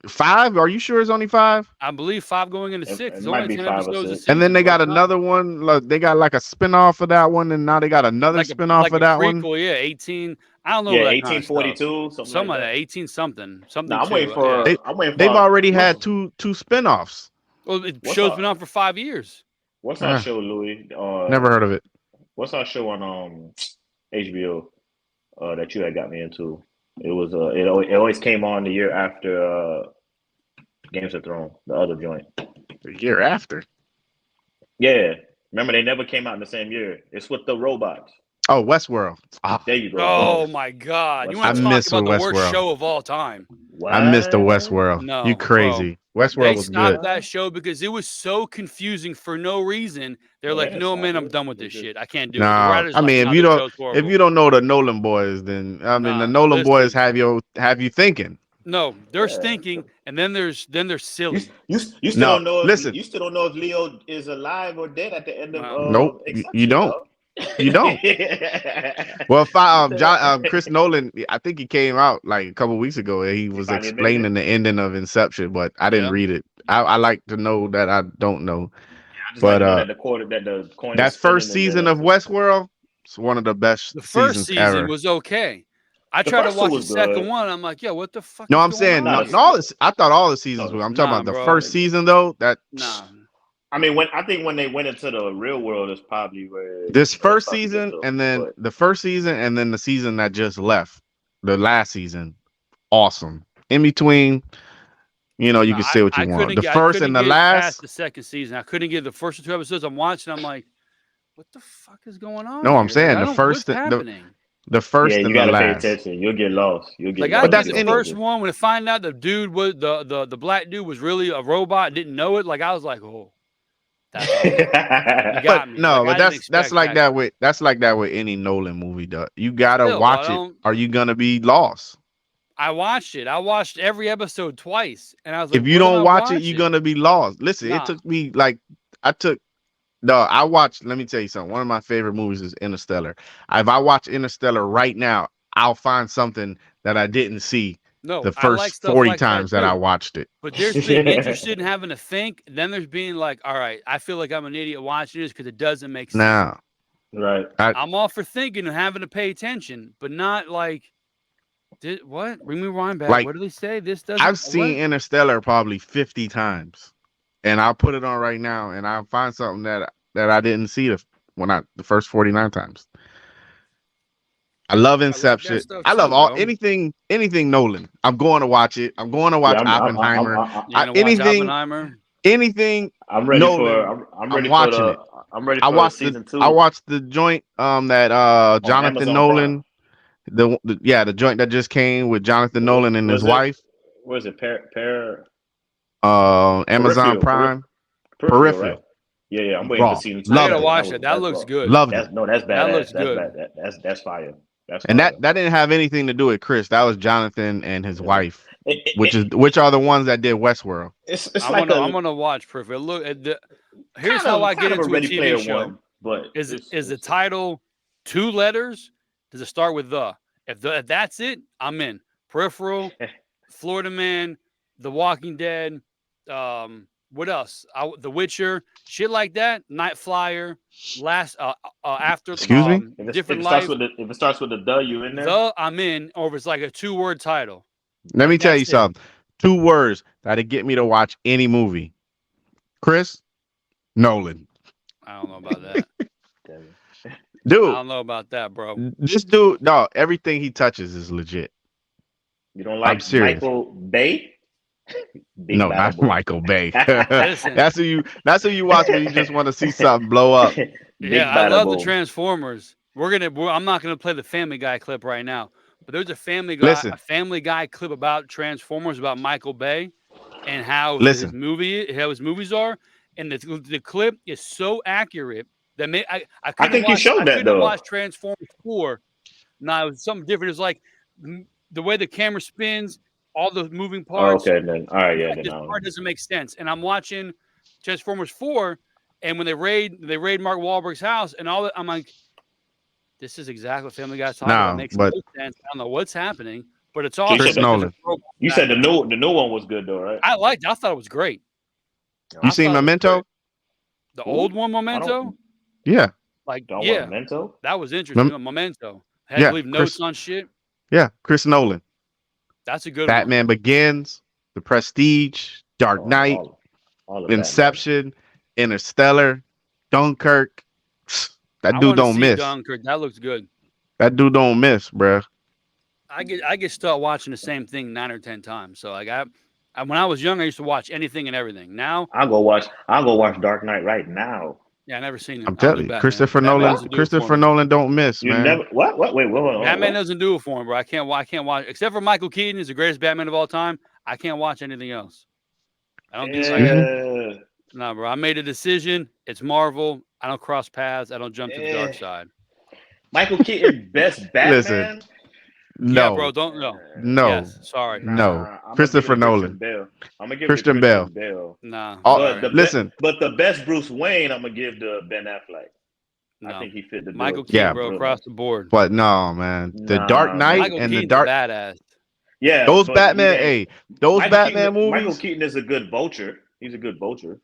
5? Are you sure it's only 5? I believe 5 going into 6. It's only 10 episodes a season. And then they got another one. Look, they got like a spinoff of that one, and now they got another spinoff of that one. Yeah, 18. I don't know. Yeah, 1842. Something like that. 18 something. No, I'm waiting for. They've already had two spinoffs. Well, the show's been on for 5 years. What's our show, Louis? Never heard of it. What's our show on HBO that you had got me into? It was it always came on the year after Games of Thrones, the other joint. The year after? Yeah. Remember, they never came out in the same year. It's with the robots. Oh, Westworld. There you go. Oh my God! You want to talk about the worst show of all time? What? I missed the Westworld. No, you crazy? Bro. Westworld was good. They stopped that show because it was so confusing for no reason. They're like, "No, man, I'm done with this shit. I can't do it." I mean, if you don't know the Nolan boys, then the Nolan boys have you thinking. No, they're stinking, and then there's silly. You still don't know. You still don't know if Leo is alive or dead at the end of. Nope, you don't. You don't. Well, Chris Nolan, I think he came out like a couple weeks ago and he was explaining the ending of Inception, but I didn't read it. I like to know that I don't know. I just like to know that the coin that first season of Westworld is one of the best. The first season ever. was okay. I tried to watch the second one. I'm like, yeah, what the fuck? No, I'm saying I thought all the seasons were. I'm talking about the first season though. I mean, when they went into the real world is probably where this first season, and then the first season, and then the season that just left, the last season, awesome. In between, you can say what you want. The first and the last, the second season, I couldn't get the first 2 episodes. I'm watching. I'm like, what the fuck is going on? No, I'm saying the first, the first and the last. You gotta pay attention. You'll get lost. But that's the first one when I find out the dude was the black dude was really a robot. Didn't know it. Like I was like, oh. But that's like that with any Nolan movie. You gotta watch it. Are you gonna be lost? I watched it. I watched every episode twice, and I was like, if you don't watch it, you're gonna be lost. Listen, it took me like I watched. Let me tell you something. One of my favorite movies is Interstellar. If I watch Interstellar right now, I'll find something that I didn't see. The first 40 times that I watched it. But there's being interested in having to think. Then there's being like, all right, I feel like I'm an idiot watching this because it doesn't make sense. Nah. Right. I'm all for thinking and having to pay attention, but not like, what? Bring me rewind back. Like, what do they say? This doesn't. I've seen Interstellar probably 50 times, and I'll put it on right now, and I'll find something that I didn't see the first 49 times. I love Inception. I love anything Nolan. I'm going to watch it. I'm going to watch Oppenheimer. Anything. I'm ready Nolan, I'm watching it. I'm ready for season 2. I watched the joint that Jonathan Nolan, the joint that just came with Jonathan Nolan and his wife. What is it? Amazon Prime. Peripheral. Right? Yeah. I'm waiting for season 2. I gotta watch it. That looks good. Loved it. No, that's bad. That looks good. That's fire. And that didn't have anything to do with Chris. That was Jonathan and his wife, which are the ones that did Westworld. I'm gonna watch Peripheral. Look at here's how I get into a TV show. But is the title 2 letters? Does it start with the? If that's it, I'm in. Peripheral, Florida Man, The Walking Dead. What else? The Witcher, shit like that. Night Flyer, after. Excuse me. Different life. If it starts with the you in there. I'm in. Or if it's like a 2-word title. Let me tell you something. 2 words that'll get me to watch any movie. Chris Nolan. I don't know about that. Dude, I don't know about that, bro. This dude, no, everything he touches is legit. You don't like Michael Bay? No, not Michael Bay. That's who you watch when you just want to see something blow up. I love the Transformers. I'm not gonna play the Family Guy clip right now, but there's a Family Guy clip about Transformers about Michael Bay and how his movies are, and the clip is so accurate that I think you showed that though. Watch Transformers 4. No, it was something different. It's like the way the camera spins. All the moving parts. Okay, then. All right, yeah. This part doesn't make sense. And I'm watching Transformers 4, and when they raid Mark Wahlberg's house, and all that, I'm like, this is exactly what Family Guy's talking about. It makes no sense. I don't know what's happening, but it's all. Chris Nolan. You said the new one was good though, right? I thought it was great. You seen Memento? The old one, Memento. Yeah. Memento. That was interesting. Memento. Had to leave notes on shit. Yeah, Chris Nolan. That's a good Batman Begins, The Prestige, Dark Knight, all Inception, Interstellar, Dunkirk. That dude don't miss. Dunkirk. That looks good. That dude don't miss, bro. I get stuck watching the same thing 9 or 10 times. So like when I was young, I used to watch anything and everything. Now I'll go watch Dark Knight right now. Yeah, I never seen it. I'm telling you, Christopher Nolan don't miss, man. What? Wait, Batman doesn't do it for him, bro. I can't watch except for Michael Keaton is the greatest Batman of all time. I can't watch anything else. I don't do like no, bro. I made a decision. It's Marvel. I don't cross paths. I don't jump to the dark side. Michael Keaton, best Batman. Listen, no, yeah, bro. Don't no. Yes, sorry. No. Christopher Nolan. I'm gonna give Christian Bale. Nah. Listen, but the best Bruce Wayne, I'm gonna give to Ben Affleck. I think he fit the bill. Michael Keaton, bro, across the board. But no, man, the Dark Knight Michael and Keaton's the Dark badass. Yeah, those Batman. Those Batman movies. Michael Keaton is a good vulture. He's a good vulture.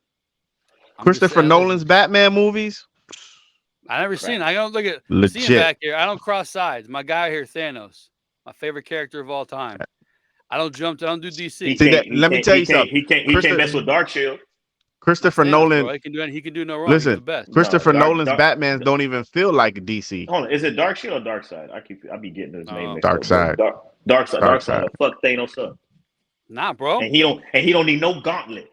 Christopher Nolan's Batman movies. I never seen. I don't look at. Legit. See him back here. I don't cross sides. My guy here, Thanos, my favorite character of all time. I don't do DC. Let me tell you something. He can't mess with Dark Shield. Christopher Nolan. Bro. He can do no wrong. Listen, He's the best. Christopher Nolan's Batmans don't even feel like DC. Hold on, is it Dark Shield or Dark Side? I be getting his name. Dark Side. Dark Side. Fuck Thanos up. Nah, bro. And he don't need no gauntlet.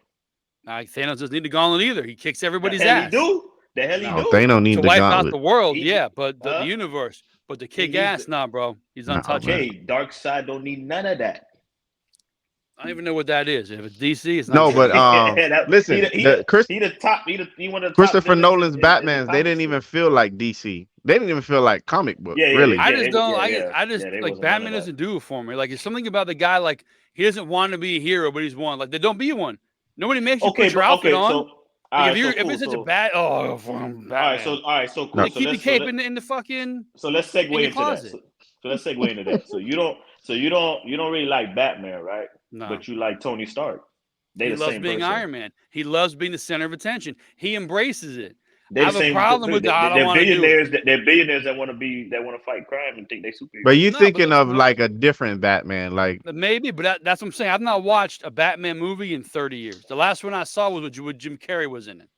Nah, Thanos doesn't need the gauntlet either. He kicks everybody's He ass. do? The hell he do? Thanos need to the wipe gauntlet. out the world, but the universe. But the kick ass, nah, bro. He's untouchable. Okay, Dark Side don't need none of that. I don't even know what that is. If it's DC, it's not. No, but listen, he one of the Christopher Nolan's Batmans, they didn't even feel like DC. They didn't even feel like comic book. Really. I just don't. I just like Batman doesn't do it for me. Like, it's something about the guy. Like, he doesn't want to be a hero, but he's one. Like, they don't be one. Nobody makes you put your outfit on. So, if it's such a bad, Batman. All right, so cool. They keep the cape in the fucking. So let's segue into that. So let's segue into that. So you don't really like Batman, right? No. But you like Tony Stark. He loves being Iron Man. He loves being the center of attention. He embraces it. I have a problem with that. They're billionaires. They're billionaires that want to fight crime and think they super. But you're thinking of like a different Batman, like maybe. But that's what I'm saying. I've not watched a Batman movie in 30 years. The last one I saw was with Jim Carrey was in it.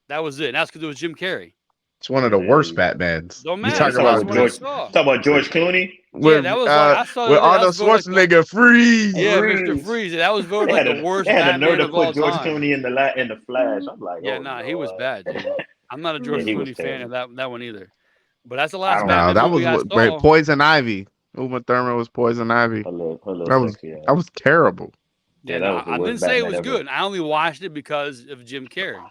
That was it. And that's because it was Jim Carrey. It's one of the worst Batmans. Don't matter. Talking about George Clooney. That was I saw with Arnold Schwarzenegger. Freeze. Yeah, Mr. Freeze. That was voted like the worst Batman of all time. George Clooney in the Flash. I'm like, he was bad, dude. I'm not a George Clooney fan of that one either. But that's the last Batman movie I saw. Great. Poison Ivy. Uma Thurman was Poison Ivy. That was terrible. Yeah, I didn't say it was good. I only watched it because of Jim Carrey.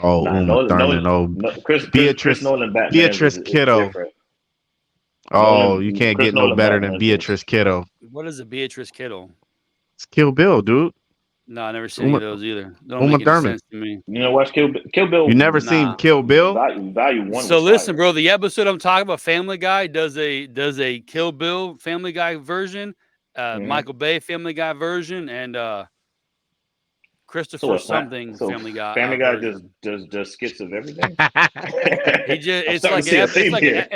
Oh, Uma Thurman. Beatrice Kiddo. Oh, you can't get no better than Beatrice Kiddo. What is a Beatrice Kiddo? It's Kill Bill, dude. No, I never seen any of those either. Uma Thurman. You know, watch Kill Bill. You never seen Kill Bill? Value one. So listen, bro. The episode I'm talking about, Family Guy, does a Kill Bill Family Guy version, Michael Bay Family Guy version, and Christopher Family Guy. Family Guy just skits of everything. It's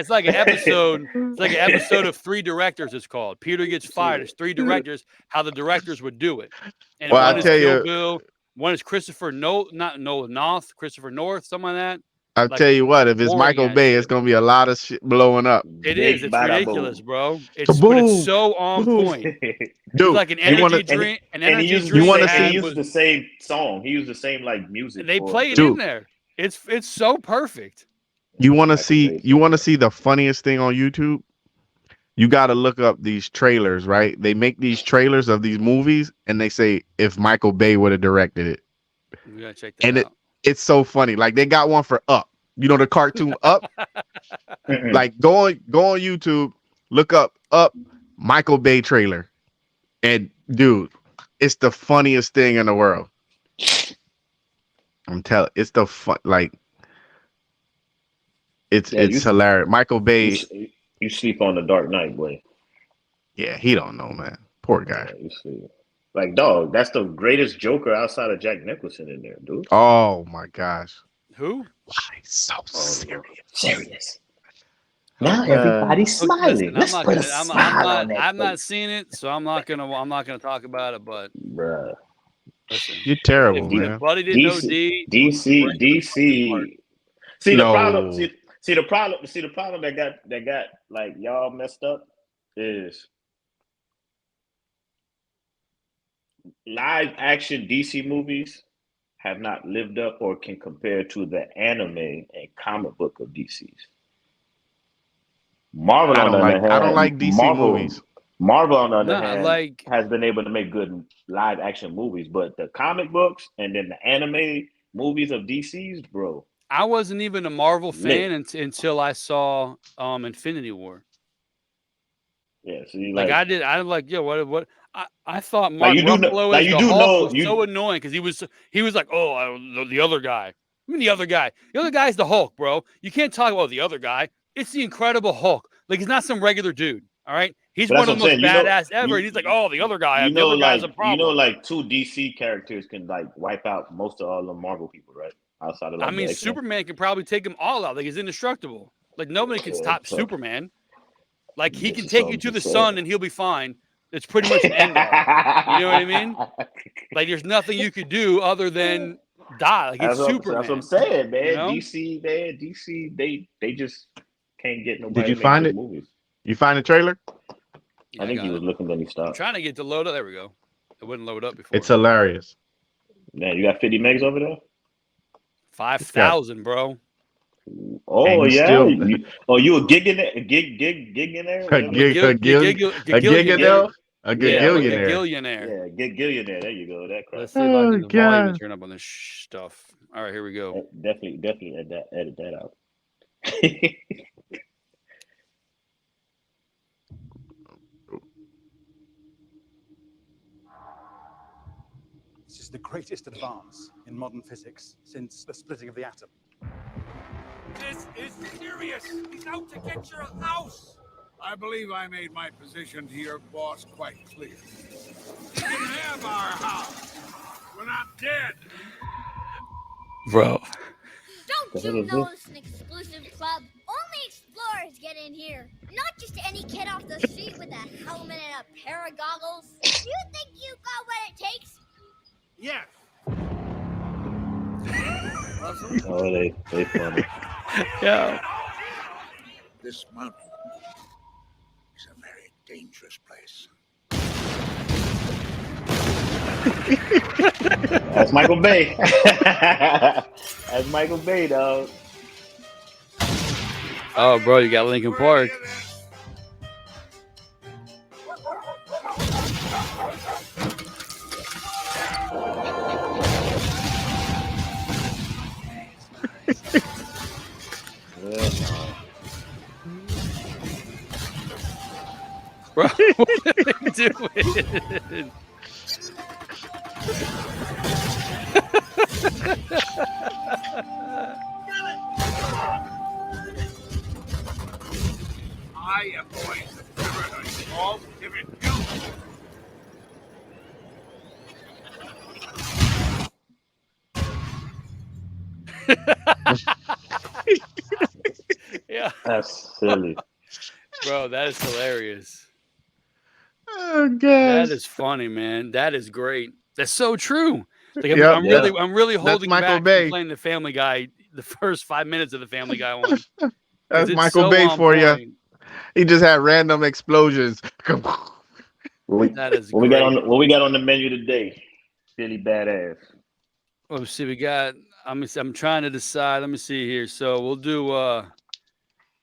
like an episode. It's like an episode of 3 directors. It's called. Peter gets fired. It's 3 directors. How the directors would do it. And well, I'll tell you, Bill, one is Christopher North, something like that. I'll tell you what, if it's Michael Bay, it's gonna be a lot of shit blowing up. It is. It's ridiculous, bro. It's so on point. Dude, it's like an energy drink. He used the same song. He used the same like music. They play it in there. It's so perfect. You want to see the funniest thing on YouTube? You got to look up these trailers, right? They make these trailers of these movies, and they say if Michael Bay would have directed it. You gotta check that out. It's so funny. Like they got one for Up. You know the cartoon Up? Like go on YouTube, look up Michael Bay trailer. And dude, it's the funniest thing in the world. I'm telling it's the fun it's hilarious. Michael Bay. You sleep on the Dark Knight, boy. Yeah, he don't know, man. Poor guy. Yeah, you sleep. Like, dog, that's the greatest Joker outside of Jack Nicholson in there, dude. Oh my gosh. Who? Why so serious? Now everybody's smiling. Listen, I'm not seeing it, so I'm not gonna talk about it. But bruh, listen, you're terrible, man. Buddy didn't know DC. See the problem that got like y'all messed up is live action DC movies have not lived up or can compare to the anime and comic book of DC's. Marvel, I don't like DC movies. Marvel, on the other hand, has been able to make good live action movies, but the comic books and then the anime movies of DC's, bro. I wasn't even a Marvel fan until I saw Infinity War. Yeah, so what? I thought Mark Ruffalo as the Hulk was so annoying because he was like, the other guy. I mean, the other guy. The other guy's the Hulk, bro. You can't talk about the other guy. It's the Incredible Hulk. Like, he's not some regular dude. All right, he's one of the most badass ever. And he's like, oh, the other guy. The other guy's a problem. Like 2 DC characters can like wipe out most of all the Marvel people, right? Outside of, like, I mean, Superman can probably take them all out. Like, he's indestructible. Like, nobody can stop Superman. Like, he can take you to the sun and he'll be fine. It's pretty much an end all. You know what I mean? Like, there's nothing you could do other than die. Like, it's Superman. That's what I'm saying, man. You know? DC, they just can't get nobody. Did you find it? Movies. You find the trailer? Yeah, I think he was looking, then he stopped. I'm trying to get to load up. There we go. It wouldn't load up before. It's hilarious. Man, you got 50 megs over there? 5,000, bro. Oh, yeah. You a gig in there? A gig in there? A gigillionaire? A gigillionaire. Yeah, gigillionaire. There you go. That crap. Let's see if I can get the volume and turn up on this stuff. All right, here we go. Definitely edit that out. This is the greatest advance in modern physics since the splitting of the atom. This is serious. He's out to get your house. I believe I made my position to your boss quite clear. You can have our house. We're not dead. Bro. Don't you know it's an exclusive club? Only explorers get in here. Not just any kid off the street with a helmet and a pair of goggles. You think you got what it takes? Yes. Oh, they funny. Yeah. This mountain is a very dangerous place. That's Michael Bay. That's Michael Bay, dog. Oh, bro, you got Linkin Park. Bro, what are you doing? I am going to paradise. All given you. Yeah. That's silly. Bro, that is hilarious. Oh, God. That is funny, man. That is great. That's so true. Like, I'm really holding back from playing the Family Guy, the first 5 minutes of the Family Guy one. That's Michael Bay for you. He just had random explosions. That is what we got on the menu today. Really badass. Let's see. We got. I'm trying to decide. Let me see here. So we'll do. Let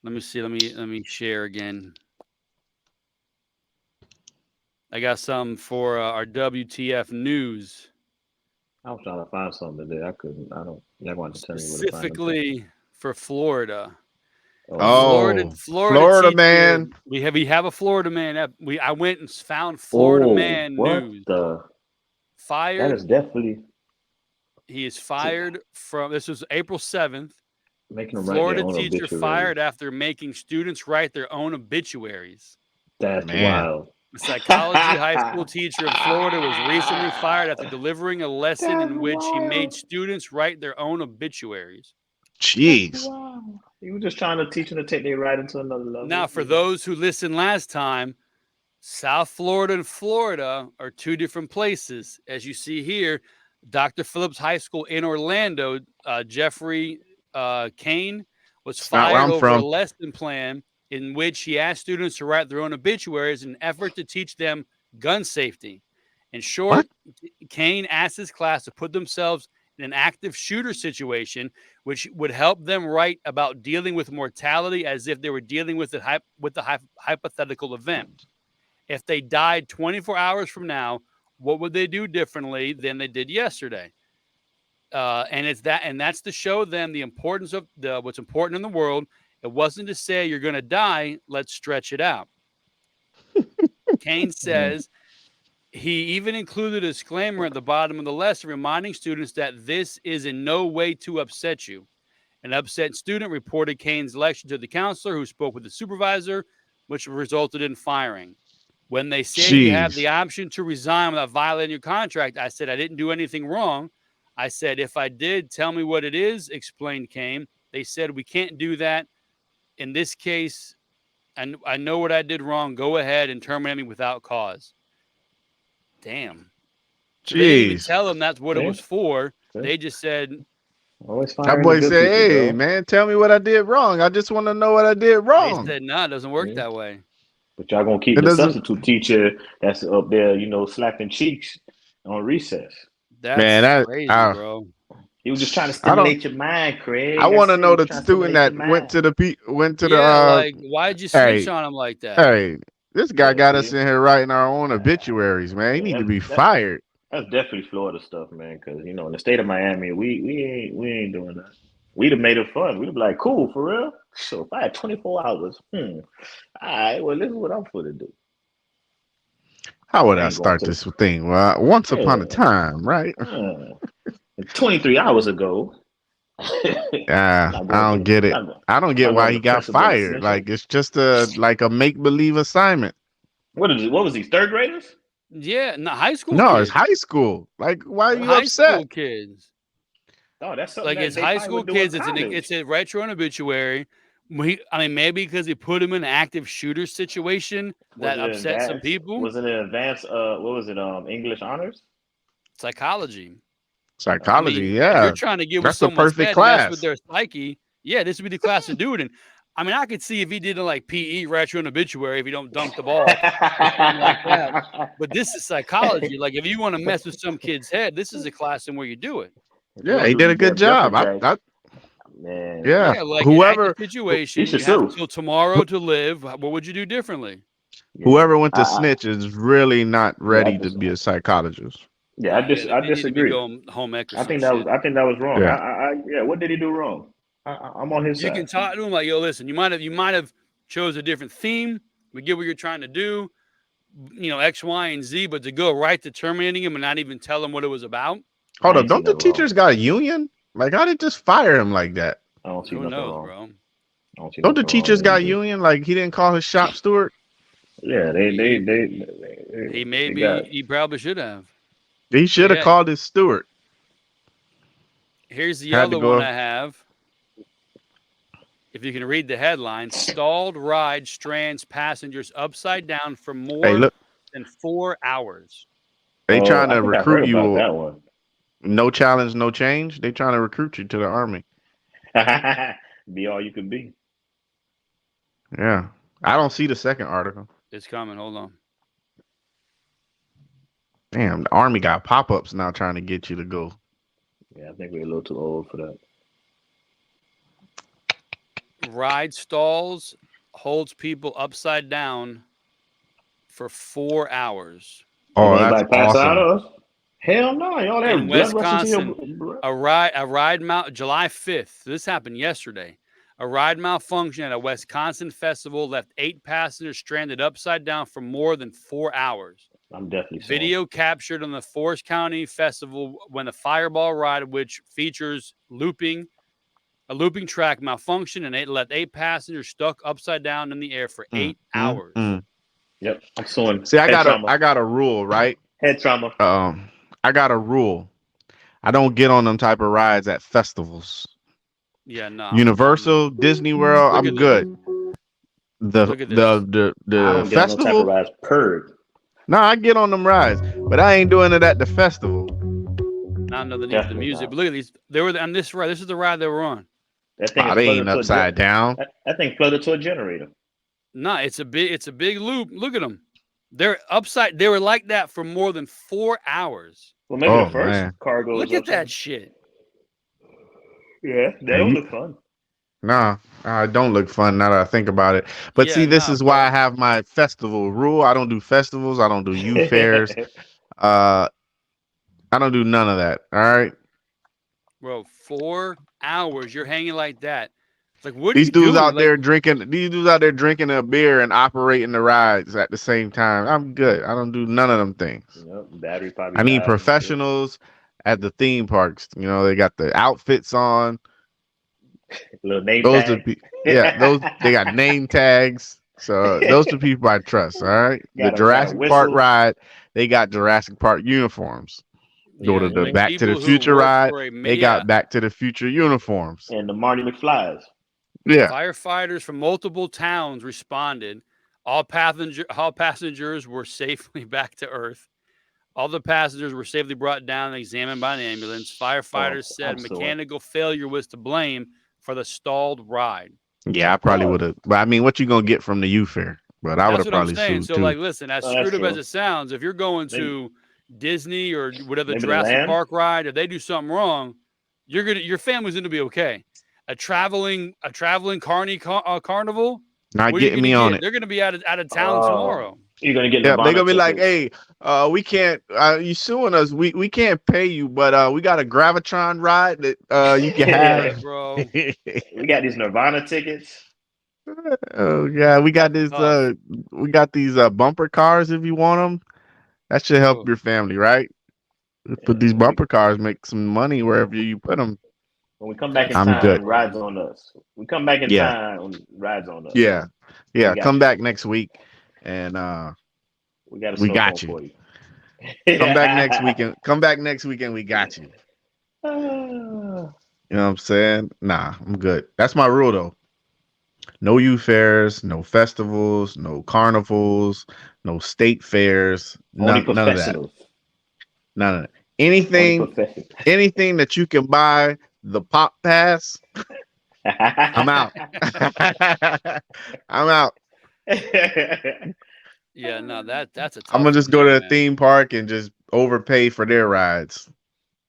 me see. Let me share again. I got some for our WTF news. I was trying to find something today. I couldn't. I wanted to tell you specifically for Florida. Oh, Florida teacher, man. We have a Florida man. I went and found Florida man news. Fired. That is definitely. He is fired from. This was April 7th. Florida teacher fired after making students write their own obituaries. That's wild. A psychology high school teacher in Florida was recently fired after delivering a lesson in which he made students write their own obituaries. Jeez. Wow. You were just trying to teach them to take their writing to another level. Now, for those who listened last time, South Florida and Florida are two different places. As you see here, Dr. Phillips High School in Orlando, Jeffrey Kane was fired over a lesson plan in which he asked students to write their own obituaries in an effort to teach them gun safety. In short, Kane asked his class to put themselves in an active shooter situation, which would help them write about dealing with mortality as if they were dealing with it with the hypothetical event. If they died 24 hours from now, what would they do differently than they did yesterday? And that's to show them the importance of what's important in the world. It wasn't to say you're going to die. Let's stretch it out. Kane says He even included a disclaimer at the bottom of the lesson reminding students that this is in no way to upset you. An upset student reported Kane's election to the counselor, who spoke with the supervisor, which resulted in firing. When they said you have the option to resign without violating your contract, I said I didn't do anything wrong. I said, if I did, tell me what it is, explained Kane. They said, we can't do that. In this case, and I know what I did wrong. Go ahead and terminate me without cause. Damn. So they didn't even tell them that's what it was for. They just said, that boy said, hey, man, tell me what I did wrong. I just want to know what I did wrong. They said, no, it doesn't work that way. But y'all going to keep the substitute teacher that's up there, slapping cheeks on recess. That's crazy, bro. He was just trying to stimulate your mind, Craig. I want to know the student that went to the like, why'd you snitch on him like that? Hey, this guy got us in here writing our own obituaries, man. He need to be fired. That's definitely Florida stuff, man. Because in the state of Miami, we ain't doing that. We'd have made it fun. We'd have been like, cool, for real. So if I had 24 hours, all right, well, this is what I'm for to do. How would I start this thing? Well, once upon a time, right? 23 hours ago. I don't get it. I don't get why he got fired. Like, it's just a make-believe assignment. What was he, third graders? Yeah, not high school. No, kids. It's high school. Like, why are you high upset? High school kids. Oh, that's something like it's high school kids. It's a retro and obituary. Maybe because he put him in an active shooter situation that upset some people. Was it an advanced? What was it? English honors? Psychology. Yeah. If you're trying to get with someone's head, mess with their psyche. Yeah, this would be the class to do it in. I could see if he did like PE, retro, and obituary, if you don't dunk the ball, like that. But this is psychology. Like, if you want to mess with some kid's head, this is a class in where you do it. Yeah, he did a good job. Man. Yeah, like whoever situation, you have until tomorrow to live. What would you do differently? Whoever went to snitch is really not ready to be a psychologist. Yeah, I disagree. Home ec I think that was wrong. Yeah. What did he do wrong? I'm on his side. You can talk to him like, yo, listen, you might have chose a different theme. We get what you're trying to do, X, Y, and Z, but to go right to terminating him and not even tell him what it was about. Hold up, don't the teachers got a union? Like, how did just fire him like that? I don't see nothing wrong. Bro. Don't the teachers got a union? Like, he didn't call his shop steward? Yeah, he probably should have. He should have called his steward. Here's the other one I have. If you can read the headline, stalled ride strands passengers upside down for more than 4 hours. They trying to recruit you. That one. No challenge, no change. They trying to recruit you to the army. Be all you could be. Yeah. I don't see the second article. It's coming. Hold on. Damn, the army got pop-ups now trying to get you to go. Yeah, I think we're a little too old for that. Ride stalls, holds people upside down for 4 hours. Oh, that's awesome. Hell no, y'all have in Wisconsin. A ride July 5th. This happened yesterday. A ride malfunction at a Wisconsin festival left 8 passengers stranded upside down for more than 4 hours. I'm definitely video captured on the Forest County Festival when the Fireball ride, which features a looping track, malfunctioned and it left 8 passengers stuck upside down in the air for 8 hours. Yep, I'm suing. See, I got a rule, right? Head trauma. I got a rule. I don't get on them type of rides at festivals. Yeah, no. Universal, Disney World, I'm good. The festival rides purred. No, I get on them rides, but I ain't doing it at the festival. I know the need of the music, but look at these. They were on this ride. This is the ride they were on. That thing they ain't upside down. That thing flooded to a generator. No, it's a big loop. Look at them. They're upside. They were like that for more than 4 hours. Well, maybe the first car goes. Look at that shit. Yeah, that don't look fun. Nah, it don't look fun now that I think about it. But see, this is why I have my festival rule. I don't do festivals. I don't do youth fairs. I don't do none of that. All right. Bro, 4 hours. You're hanging like that. It's like, what are these you dudes doing? out there drinking? These dudes out there drinking a beer and operating the rides at the same time. I'm good. I don't do none of them things. Yep, battery probably. I need professionals at the theme parks. You know, they got the outfits on. Little name those tag. Those they got name tags. So those are people I trust. All right, the Jurassic Park ride, they got Jurassic Park uniforms. Go to the Back to the Future ride, they got Back to the Future uniforms. And the Marty McFly's. Yeah. Firefighters from multiple towns responded. All passengers were safely back to Earth. All the passengers were safely brought down and examined by an ambulance. Firefighters said mechanical failure was to blame for the stalled ride. Yeah, I probably would have. But I mean, what you gonna get from the U Fair? But I would have probably sued so, too. like, listen, as screwed up as it sounds, if you're going to Disney or whatever the Jurassic Park ride, if they do something wrong, your family's gonna be okay. A traveling carnival, not getting me on it. They're gonna be out of town tomorrow. You're gonna get. Yeah, they're gonna be like, hey, we can't. You suing us? We can't pay you, but we got a Gravitron ride that you can have, bro. We got these Nirvana tickets. Oh yeah, we got this. We got these bumper cars if you want them. That should help your family, right? Put these bumper cars, make some money wherever you put them. When we come back in time, rides on us. We come back in time, rides on us. Yeah. Come back next week, and we got you. Come back next weekend. Come back next weekend. We got you. You know what I'm saying? Nah, I'm good. That's my rule though. No youth fairs, no festivals, no carnivals, no state fairs, none of that. None of that. Anything that you can buy the pop pass, I'm out. I'm out. Yeah, no, that's a tough I'm gonna just go to a theme park and just overpay for their rides.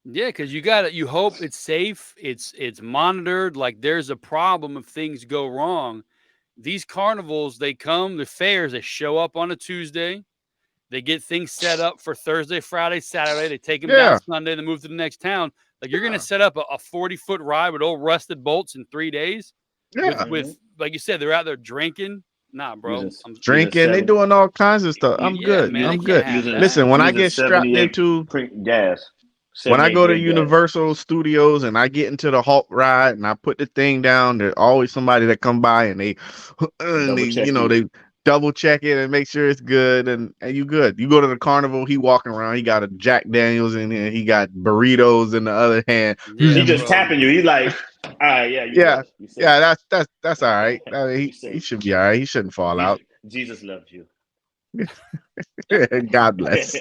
Yeah, because you hope it's safe, it's monitored. Like, there's a problem if things go wrong. These carnivals, the fairs, they show up on a Tuesday. They get things set up for Thursday, Friday, Saturday. They take them down Sunday. They move to the next town. Like, you're going to set up a 40-foot ride with old rusted bolts in 3 days. Yeah. With like you said, they're out there drinking. Nah, bro. I'm drinking. They doing all kinds of stuff. I'm good. Man, I'm good. Listen, when I get strapped into gas. When I go to Universal Studios and I get into the Hulk ride and I put the thing down, there's always somebody that come by and they double check it and make sure it's good, and you good. You go to the carnival, he walking around, he got a Jack Daniels in there, he got burritos in the other hand. Yeah, he just tapping you. He's like, all right, that's all right. I mean, he should be all right. He shouldn't fall out. Jesus loves you. God bless.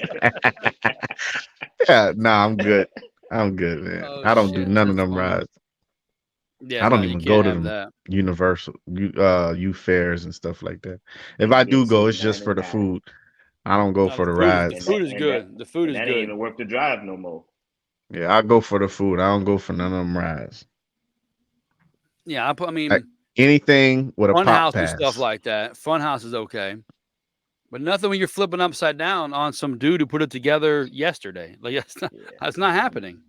I'm good. I'm good, man. I don't do none of them rides. Yeah, I don't even go to the Universal youth fairs and stuff like that. If I do go, it's just for the food. I don't go for the rides. The food is good. The food is good. That ain't even worth the drive no more. Yeah, I go for the food. I don't go for none of them rides. Yeah, I mean, like anything with a pop Funhouse pass and stuff like that. Funhouse is okay, but nothing when you're flipping upside down on some dude who put it together yesterday. Like, that's not happening.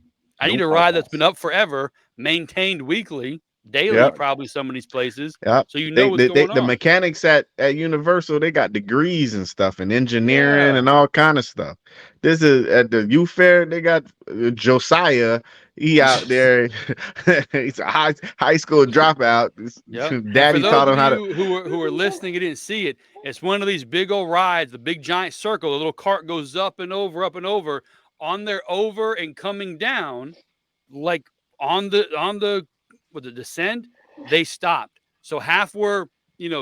I need a ride that's been up forever, maintained weekly, daily, probably some of these places. Yep. So you know what's going on. The mechanics at Universal, they got degrees and stuff and engineering and all kind of stuff. This is at the youth fair, they got Josiah. He out there. He's a high school dropout. Daddy taught him how to. Who are listening and didn't see it. It's one of these big old rides, the big giant circle. The little cart goes up and over, up and over. On their over and coming down, like on the descent, they stopped. So half were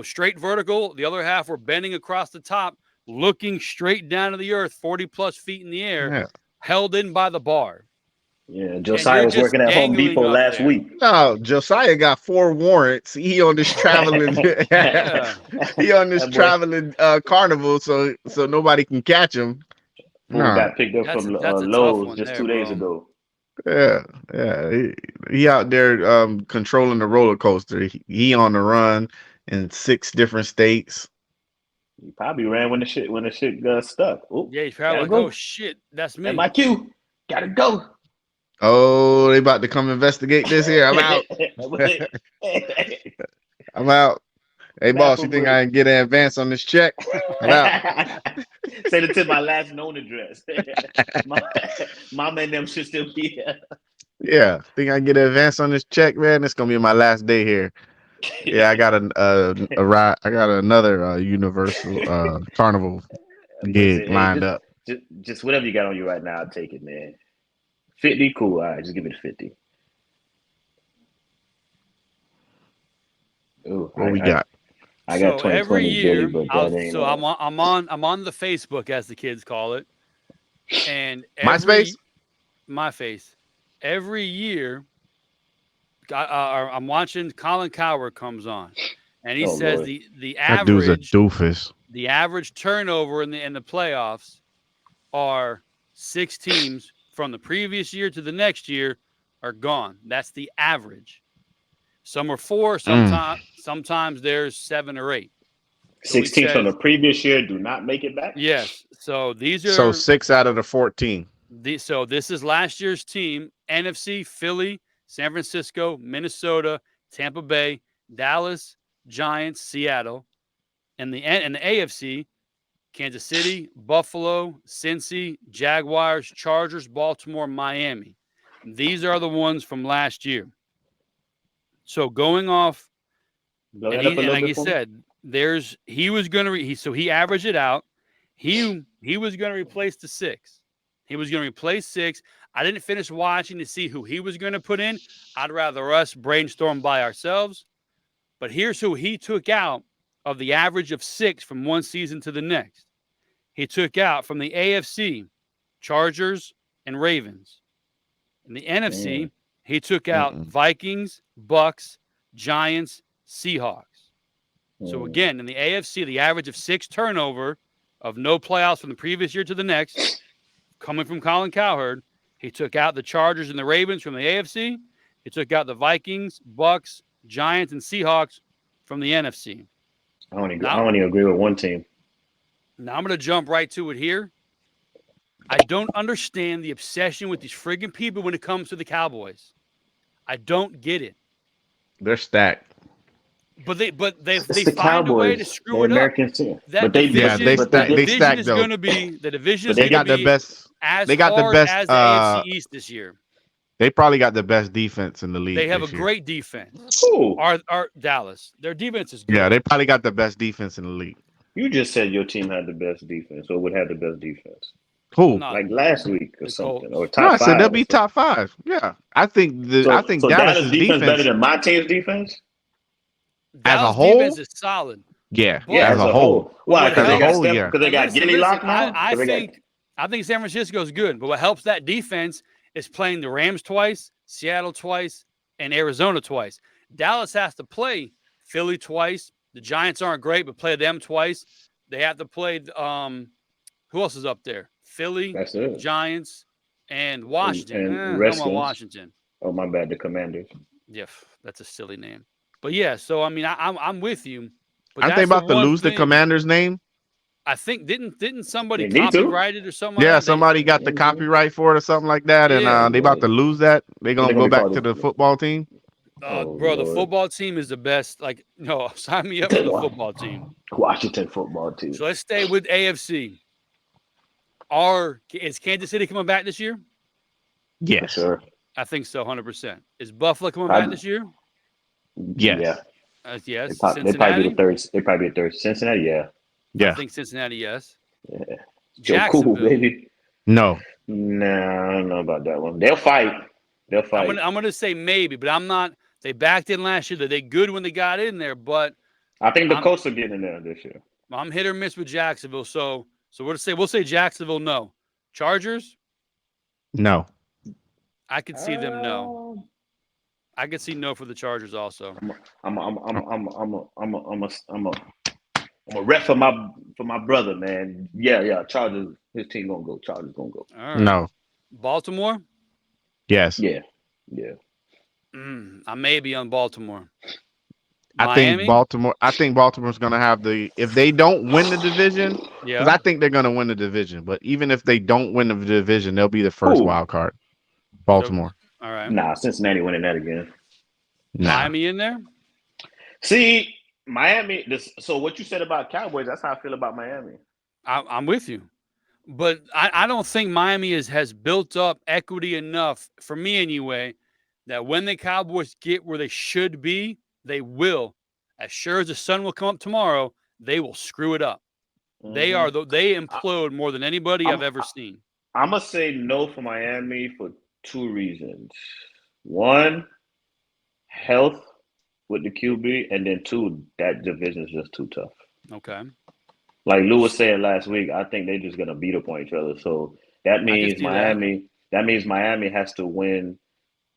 straight vertical, the other half were bending across the top, looking straight down to the earth, 40+ feet in the air, held in by the bar. Yeah, Josiah was working at Home Depot last week. No, Josiah got 4 warrants. He on this traveling. He on this traveling carnival, so nobody can catch him. Got picked up from Lowe's just 2 days ago. Yeah. He out there controlling the roller coaster. He on the run in 6 different states. He probably ran when the shit got stuck. Ooh, yeah, he's probably like, oh shit, that's me. At my cue, gotta go. Oh, they about to come investigate this here. I'm out. I'm out. Hey, boss, you think I can get an advance on this check? I'm out. Send it to my last known address. Mama and them should still be here. Yeah, think I can get an advance on this check, man? It's gonna be my last day here. Yeah, I got a ride. I got another Universal Carnival gig lined up. Just whatever you got on you right now, I'll take it, man. 50, cool. All right, just give me the 50. Ooh, what we got? I got 2020 every year, Billy, but I'm on the Facebook, as the kids call it, and my face. Every year, I'm watching Colin Cowherd comes on, and he says Lord. the That dude's a average doofus. The average turnover in the playoffs are 6 teams from the previous year to the next year are gone. That's the average. Some are 4, sometimes there's 7 or 8. So 6 teams from the previous year do not make it back? Yes. So these are 6 out of the 14. So this is last year's team. NFC, Philly, San Francisco, Minnesota, Tampa Bay, Dallas, Giants, Seattle. And the AFC, Kansas City, Buffalo, Cincy, Jaguars, Chargers, Baltimore, Miami. These are the ones from last year. So going off, and like you said, he was going to so he averaged it out. He was going to replace the 6. He was going to replace 6. I didn't finish watching to see who he was going to put in. I'd rather us brainstorm by ourselves. But here's who he took out of the average of 6 from one season to the next. He took out from the AFC, Chargers and Ravens. In the NFC, he took out Vikings, Bucks, Giants, Seahawks. So again, in the AFC, the average of 6 turnover of no playoffs from the previous year to the next, coming from Colin Cowherd, he took out the Chargers and the Ravens from the AFC. He took out the Vikings, Bucks, Giants, and Seahawks from the NFC. I only agree with one team. Now I'm going to jump right to it here. I don't understand the obsession with these friggin' people when it comes to the Cowboys. I don't get it. They're stacked. But they the find Cowboys. A way to screw it up. But they division is going to be the division. They got the best. They got the best as the AFC East this year. They probably got the best defense in the league. They have a great defense. Our Dallas, their defense is good. Yeah, they probably got the best defense in the league. You just said your team had the best defense, or would have the best defense. Who? Like last week or something, or top 5. I said they'll be top 5. Yeah, I think Dallas' defense better than my team's defense. Dallas as a whole, defense is solid. Yeah, as a whole. Why? Because they got Gilly locked now. I think San Francisco is good, but what helps that defense is playing the Rams twice, Seattle twice, and Arizona twice. Dallas has to play Philly twice. The Giants aren't great, but play them twice. They have to play who else is up there? Philly, Giants, and Washington. And Washington. Oh, my bad. The Commanders. Yeah, that's a silly name. But yeah, so I mean, I'm with you. But aren't they about to lose the Commander's name? I think didn't somebody copyright it or something? Yeah, like that? Somebody got the copyright for it or something like that, and they about to lose that. They're gonna go back to the football team. Bro, the football team is the best. Like, no, sign me up for the football team. Washington football team. So let's stay with AFC. Is Kansas City coming back this year? Yes, sure. I think so, 100%. Is Buffalo coming back this year? Yes. Yeah. Yes. They probably be the third. They probably be the third. Cincinnati, yeah. I think Cincinnati, yes. Yeah. Jacksonville. Cool, baby. No. Nah, I don't know about that one. They'll fight. I'm going to say maybe, but I'm not. They backed in last year. They're good when they got in there, but I think the Colts are getting in there this year. I'm hit or miss with Jacksonville, so we'll say Jacksonville no. Chargers? No. I could see them no. I could see no for the Chargers also. I'm a rep for my brother, man. Yeah. Chargers, his team gonna go. Chargers gonna go. All right. No. Baltimore? Yes. Yeah. I may be on Baltimore. I think Baltimore's gonna have if they don't win the division, because I think they're gonna win the division. But even if they don't win the division, they'll be the first wild card. Baltimore. All right. Nah, Cincinnati winning that again. Miami in there? See, Miami. So what you said about Cowboys, that's how I feel about Miami. I'm with you. But I don't think Miami has built up equity enough, for me anyway, that when the Cowboys get where they should be, they will. As sure as the sun will come up tomorrow, they will screw it up. They implode more than anybody I've ever seen. I'm going to say no for Miami for 2 reasons. 1, health with the QB, and then 2, that division is just too tough. Okay. Like Lou was saying last week, I think they're just gonna beat up on each other. So that means Miami. That means Miami has to win,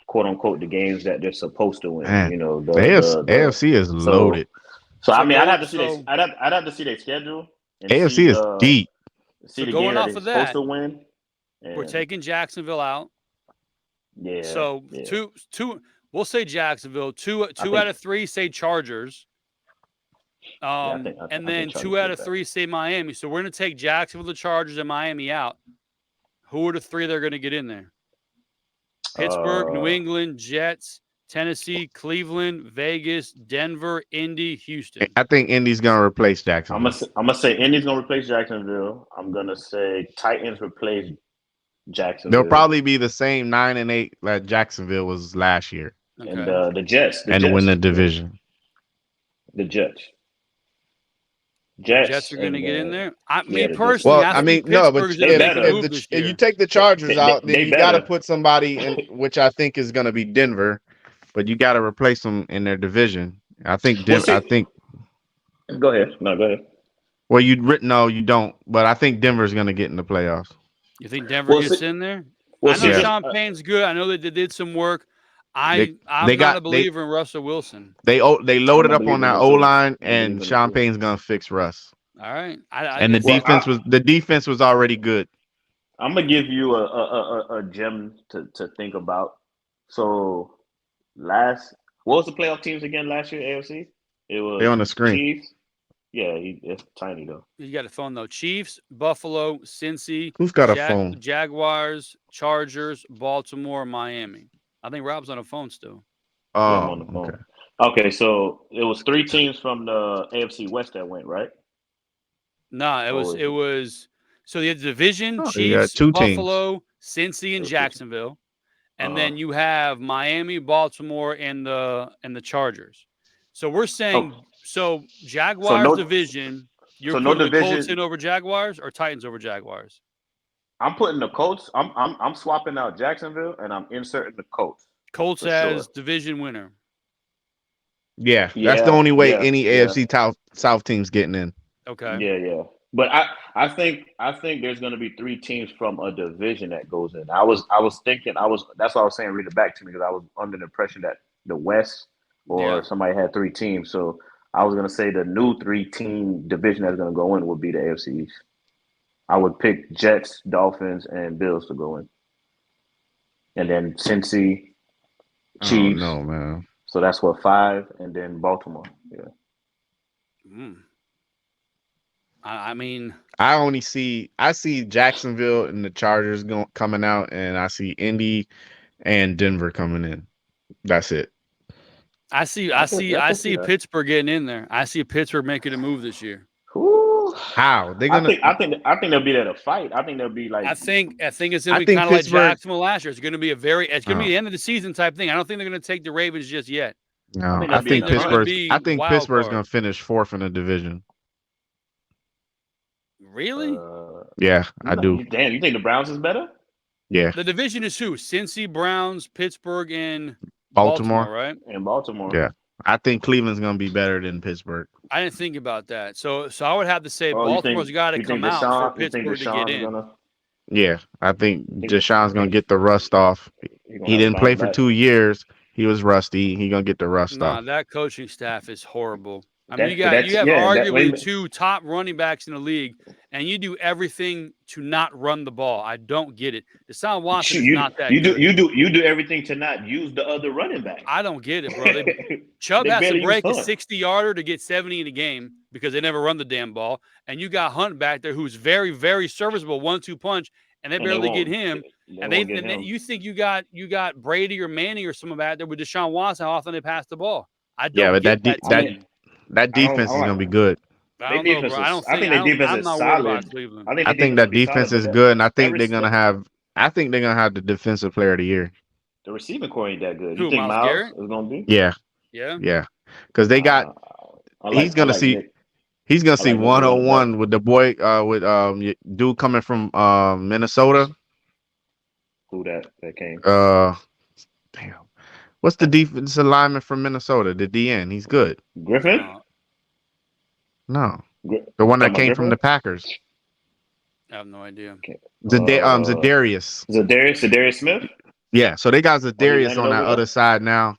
quote unquote, the games that they're supposed to win. Man, you know, the AFC is loaded. So I mean, I'd have to see. I'd have to see their schedule. And AFC is deep. See the game that they're supposed to win. We're taking Jacksonville out. Yeah. So two. We'll say Jacksonville. Two out of 3 say Chargers. And then 2 out of 3 say Miami. So we're going to take Jacksonville, the Chargers, and Miami out. Who are the 3 that are going to get in there? Pittsburgh, New England, Jets, Tennessee, Cleveland, Vegas, Denver, Indy, Houston. I think Indy's going to replace Jacksonville. I'm gonna say Indy's going to replace Jacksonville. I'm going to say Titans replace Jacksonville. They'll probably be the same 9-8 that Jacksonville was last year. Okay. And the Jets. Win the division. The Jets. Jets are going to get in there. Me personally, well, I mean, no, but if you take the Chargers out, then you got to put somebody in, which I think is going to be Denver, but you got to replace them in their division. I think. I think. Go ahead. No, go ahead. Well, you don't, but I think Denver's going to get in the playoffs. You think Denver gets in there? I know Sean Payne's good. I know that they did some work. I'm not a believer in Russell Wilson. They loaded up on that O-line, and Sean Payne's gonna fix Russ. All right, the defense was already good. I'm gonna give you a gem to think about. So what was the playoff teams again last year? AFC. It was they on the screen. Chiefs. Yeah, it's tiny though. You got a phone though. Chiefs, Buffalo, Cincy. Who's got a phone? Jaguars, Chargers, Baltimore, Miami. I think Rob's on a phone still. Oh, I'm on the phone. Okay, so it was 3 teams from the AFC West that went, right? No, it was so the division, Chiefs, Buffalo, Cincy, and Jacksonville. And then you have Miami, Baltimore, and the Chargers. So we're saying Jaguars division, you're putting the Colts in over Jaguars or Titans over Jaguars? I'm putting the Colts. I'm swapping out Jacksonville and I'm inserting the Colts. Colts as division winner. Yeah, that's the only way any AFC South team's getting in. Okay. Yeah. But I think there's going to be 3 teams from a division that goes in. I was thinking that's why I was saying read it back to me, because I was under the impression that the West or somebody had 3 teams. So I was going to say the new 3-team division that's going to go in would be the AFC East. I would pick Jets, Dolphins, and Bills to go in. And then Cincy, Chiefs. Oh, no, man. So that's 5, and then Baltimore. Yeah. I mean, I see Jacksonville and the Chargers coming out, and I see Indy and Denver coming in. That's it. I see Pittsburgh getting in there. I see Pittsburgh making a move this year. How they're gonna? I think they'll be there to fight. I think they'll be like. I think it's gonna be kind of like Jacksonville last year. It's gonna be it's gonna be the end of the season type thing. I don't think they're gonna take the Ravens just yet. No, I think Pittsburgh's gonna finish 4th in the division. Really? Yeah, I do. Damn, you think the Browns is better? Yeah. The division is who? Cincy, Browns, Pittsburgh, and Baltimore, right? And Baltimore. Yeah. I think Cleveland's going to be better than Pittsburgh. I didn't think about that. So I would have to say Baltimore's got to come out for Pittsburgh to get in. Yeah, I think Deshaun's going to get the rust off. He didn't play for 2 years. He was rusty. He's going to get the rust off. That coaching staff is horrible. I mean, you have arguably 2 top running backs in the league, and you do everything to not run the ball. I don't get it. Deshaun Watson is not that good. You do everything to not use the other running back. I don't get it, bro. Chubb has to break a 60-yarder to get 70 in a game because they never run the damn ball. And you got Hunt back there who's very, very serviceable 1-2 punch, and they barely get him. And you think you got Brady or Manning or someone back there with Deshaun Watson, how often they pass the ball. I don't but get that defense is gonna be good. I don't know, bro. I think their defense I'm is not worried about solid. Cleveland. I think that defense is good, and I think they're gonna have. I think they're gonna have the defensive player of the year. The receiving core ain't that good. Who, You think Myles Myles Garrett? is gonna be? Yeah, because they got. He's gonna see 101 with the boy with dude coming from Minnesota. Who that came? Damn. What's the defensive lineman from Minnesota? The DN. He's good. Griffin? No. The one that came from the Packers. I have no idea. Zadarius. Zadarius Smith? Yeah, so they got Zadarius on that other side now.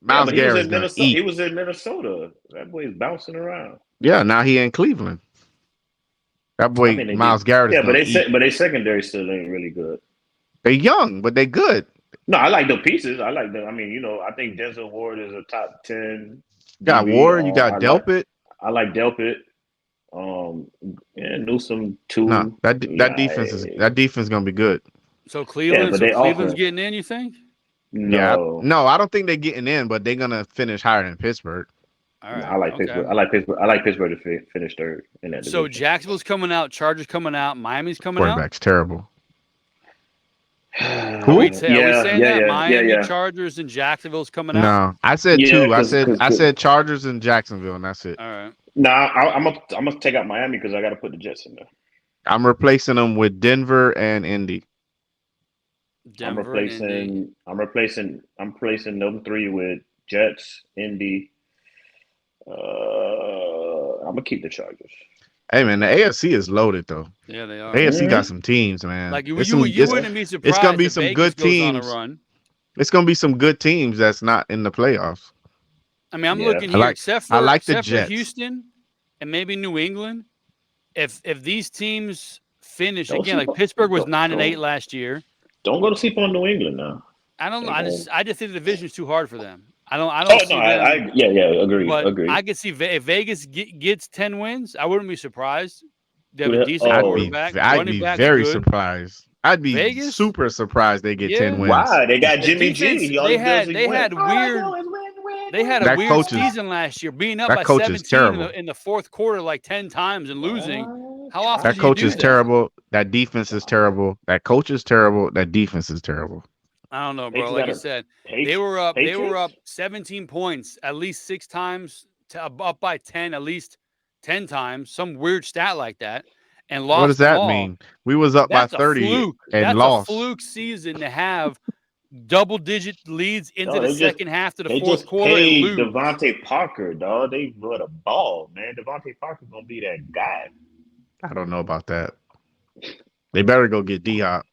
Myles Garrett's gonna eat. He was in Minnesota. That boy's bouncing around. Yeah, now he in Cleveland. That boy Myles Garrett is gonna eat. But they secondary still ain't really good. They're young, but they good. No, I like the pieces. I like them. I mean, I think Denzel Ward is a top 10. You got Ward, you got Delpit. I like Delpit. And Newsome too. No, that defense is gonna be good. So Cleveland's getting in, you think? No. Yeah, no, I don't think they're getting in, but they're gonna finish higher than Pittsburgh. All right, I like Pittsburgh. I like Pittsburgh to finish third in that division. So Jacksonville's coming out, Chargers coming out, Miami's coming out. Quarterback's terrible. Are we saying that Miami, Chargers, and Jacksonville's coming out? No, I said two. I said Chargers and Jacksonville, and that's it. All right. No, I'm gonna take out Miami because I got to put the Jets in there. I'm replacing them with Denver and Indy. I'm replacing them three with Jets, Indy. I'm gonna keep the Chargers. Hey man, the AFC is loaded though. Yeah, they are. AFC got some teams, man. Like you wouldn't be surprised. It's gonna be some Vegas good goes teams. on a run. It's gonna be some good teams that's not in the playoffs. I mean, I'm looking here, except for the Jets. Houston and maybe New England. If these teams finish again, like Pittsburgh was 9-8 last year. Don't go to sleep on New England now. I don't know. I just think the division is too hard for them. I don't. Agree. But agree. I could see if Vegas gets 10 wins, I wouldn't be surprised. They have a decent quarterback. I'd be very surprised. I'd be Vegas? super surprised they get 10 wins. Why? They got Jimmy G. They had a weird season last year, being up by 17 in the fourth quarter like 10 times and losing. How often? That coach is terrible. That defense is terrible. That coach is terrible. That defense is terrible. I don't know, bro. Like I said, they were up 17 points at least 6 times, up by 10 at least 10 times, some weird stat like that, and lost. What does that mean? We was up by 30 and lost. That's a fluke season to have double-digit leads into the second half to the fourth quarter. They just paid Devontae Parker, dog. They run a ball, man. Devontae Parker gonna be that guy. I don't know about that. They better go get D-Hop.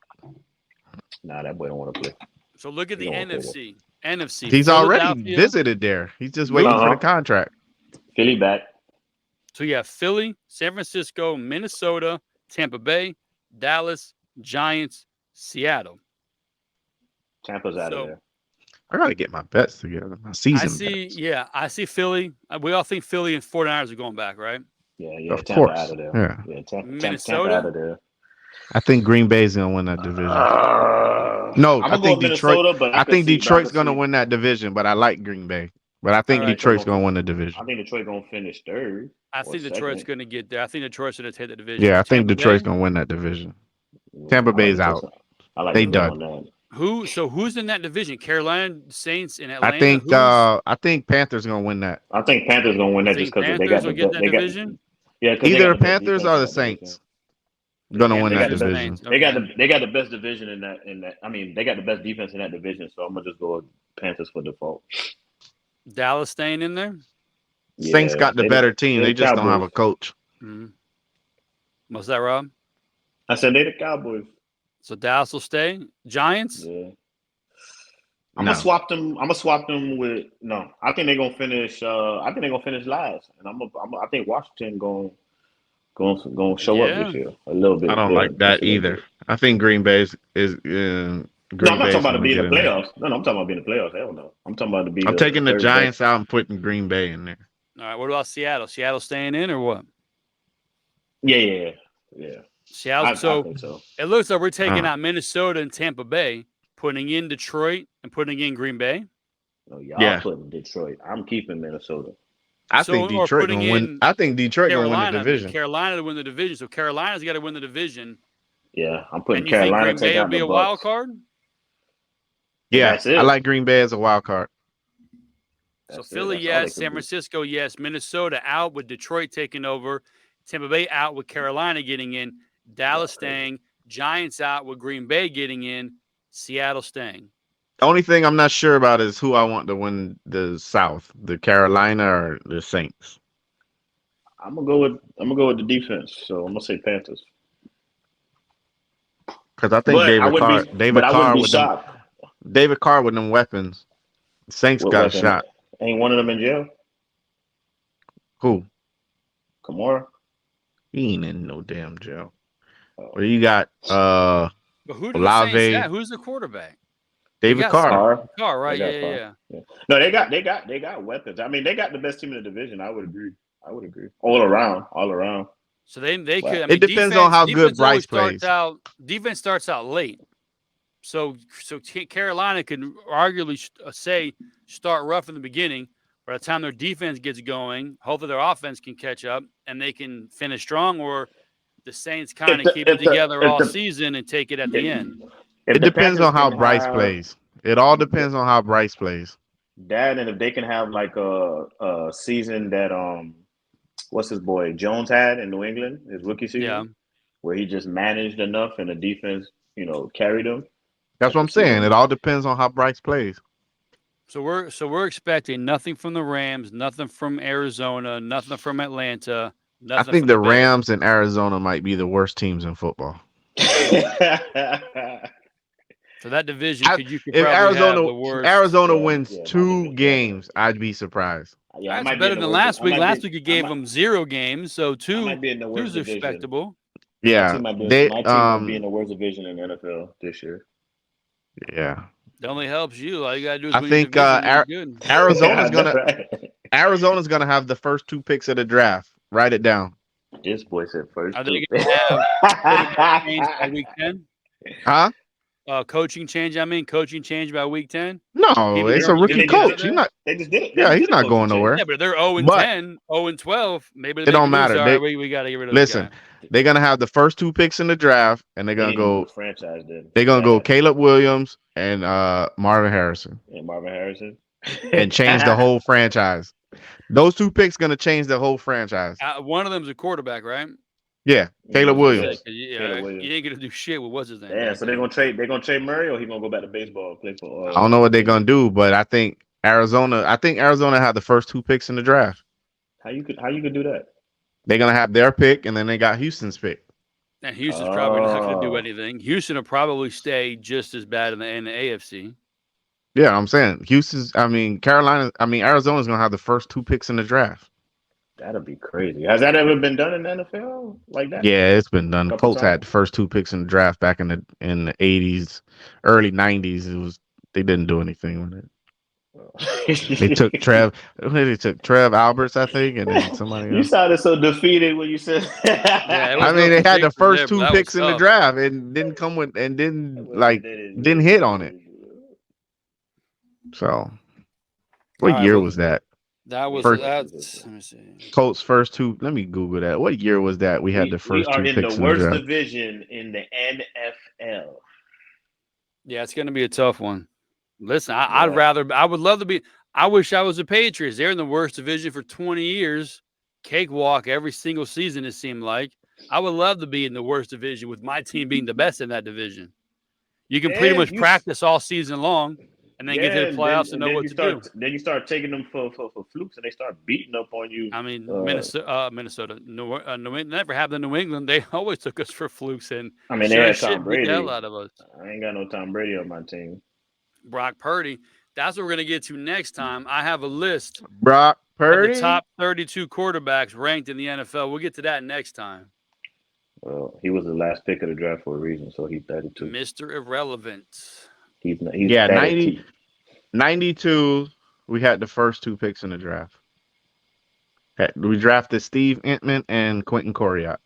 Nah, that boy don't want to play. So look at the NFC. NFC. He's already visited there. He's just waiting for the contract. Philly back. So you have Philly, San Francisco, Minnesota, Tampa Bay, Dallas, Giants, Seattle. Tampa's out of there. I gotta get my bets together. My season. I see Philly. We all think Philly and 49ers are going back, right? Yeah. Of Tampa course. out of there. Yeah. Minnesota Tampa out of there. I think Green Bay's gonna win that division. No, I think Detroit. I think Detroit's gonna win that division, but I like Green Bay. But I think Detroit's gonna win the division. I think Detroit's gonna finish third. I think Detroit's gonna get there. I think Detroit's gonna take the division. Yeah, I think Detroit's gonna win that division. Tampa Bay's out. They done. Who's in that division? Carolina, Saints, and Atlanta. I think Panthers gonna win that. I think Panthers gonna win that just because they got that division. Yeah, either the Panthers or the Saints gonna win that division. They got the best division in that. I mean, they got the best defense in that division. So I'm gonna just go with Panthers for default. Dallas staying in there. Saints got the better team. They just don't have a coach. Mm-hmm. What's that, Rob? I said they the Cowboys. So Dallas will stay. Giants. Yeah. I'm gonna swap them. I'm gonna swap them with no. I think they're gonna finish. I think they're gonna finish last, and I think Washington gonna show up this year a little bit. I don't like that either. I think Green Bay is. I'm not talking about to be in the playoffs. No, I'm talking about being in the playoffs. Hell no. I'm talking about to be. I'm taking the Giants out and putting Green Bay in there. All right. What about Seattle? Seattle staying in or what? Yeah. Seattle. I think so. It looks like we're taking out Minnesota and Tampa Bay, putting in Detroit and putting in Green Bay. No, y'all putting Detroit. I'm keeping Minnesota. I think Detroit gonna win. I think Detroit gonna win the division. Carolina to win the division. So Carolina's got to win the division. Yeah, I'm putting and you Carolina. Think Green Bay will be a wild card? Yeah, I like Green Bay as a wild card. So Philly, yes. San Francisco, yes. Minnesota out with Detroit taking over. Tampa Bay out with Carolina getting in. Dallas staying. Giants out with Green Bay getting in. Seattle staying. The only thing I'm not sure about is who I want to win the South, the Carolina or the Saints. I'm gonna go with the defense. So I'm gonna say Panthers. Because I think David Carr with them weapons. Saints got a shot. Ain't one of them in jail? Who? Kamara? He ain't in no damn jail. Well, you got but who do the Saints have? Who's the quarterback? David Carr. Carr, right? Yeah. No, they got weapons. I mean, they got the best team in the division. I would agree. All around. So they could. I mean, it depends on how good Bryce plays. Defense starts out late. So Carolina can arguably start rough in the beginning. By the time their defense gets going, hopefully their offense can catch up and they can finish strong. Or the Saints kind of keep it together all season and take it at the end. It depends on how Bryce plays. It all depends on how Bryce plays. That and if they can have like a season that what's his boy Jones had in New England, his rookie season, where he just managed enough and the defense, carried him. That's what I'm saying. It all depends on how Bryce plays. So we're expecting nothing from the Rams, nothing from Arizona, nothing from Atlanta. I think the Rams and Arizona might be the worst teams in football. So that division, if Arizona wins 2 games, I'd be surprised. Yeah, that's better than last week. Last week you gave them 0 games, so 2's respectable. Yeah, my team might be in the worst division in the NFL this year. Yeah, it only helps you. All you gotta do is I think Arizona's gonna have the first 2 picks of the draft. Write it down. This boy said first. Are they gonna have change by week 10? Huh? Coaching change. Coaching change by week 10. No, it's a rookie coach. They just did it. Yeah, he's not going nowhere. Yeah, but they're 0-10, 0-12. Maybe it don't matter. We got to get rid of. Listen, they're gonna have the first 2 picks in the draft, and they're gonna go franchise. They're gonna go Caleb Williams and Marvin Harrison. And change the whole franchise. Those 2 picks gonna change the whole franchise. One of them's a quarterback, right? Yeah, Caleb Williams. Caleb Williams. You ain't gonna do shit with what's his name. Yeah, so they're gonna trade Murray, or he gonna go back to baseball and play for. I don't know what they're gonna do, but I think Arizona had the first 2 picks in the draft. How you could do that? They're gonna have their pick, and then they got Houston's pick. And Houston's probably not gonna do anything. Houston will probably stay just as bad in the AFC. Yeah, I'm saying Arizona's gonna have the first 2 picks in the draft. That'd be crazy. Has that ever been done in the NFL like that? Yeah, it's been done. Colts had the first 2 picks in the draft back in the 80s, early 90s. They didn't do anything with it. They took Trev Alberts, I think, and then somebody else. You sounded so defeated when you said they had the first 2 picks in the draft and didn't come with and didn't hit on it. So what year was that? That was let me see. Colts first 2. Let me Google that. What year was that? We had the first 2 picks in the draft. We are in the worst division in the NFL. Yeah, it's going to be a tough one. Listen, I would love to be. I wish I was a Patriots. They're in the worst division for 20 years. Cakewalk every single season, it seemed like. I would love to be in the worst division with my team being the best in that division. You can pretty much practice all season long. And then get to the playoffs and know what to do. Then you start taking them for flukes, and they start beating up on you. I mean, Minnesota, never happened in New England. They always took us for flukes, and they had Tom Brady. The hell out of us. I ain't got no Tom Brady on my team. Brock Purdy. That's what we're gonna get to next time. I have a list. Brock Purdy, of the top 32 quarterbacks ranked in the NFL. We'll get to that next time. Well, he was the last pick of the draft for a reason, so he's 32. Mr. Irrelevant. He's 92. We had the first 2 picks in the draft. We drafted Steve Entman and Quentin Coriat.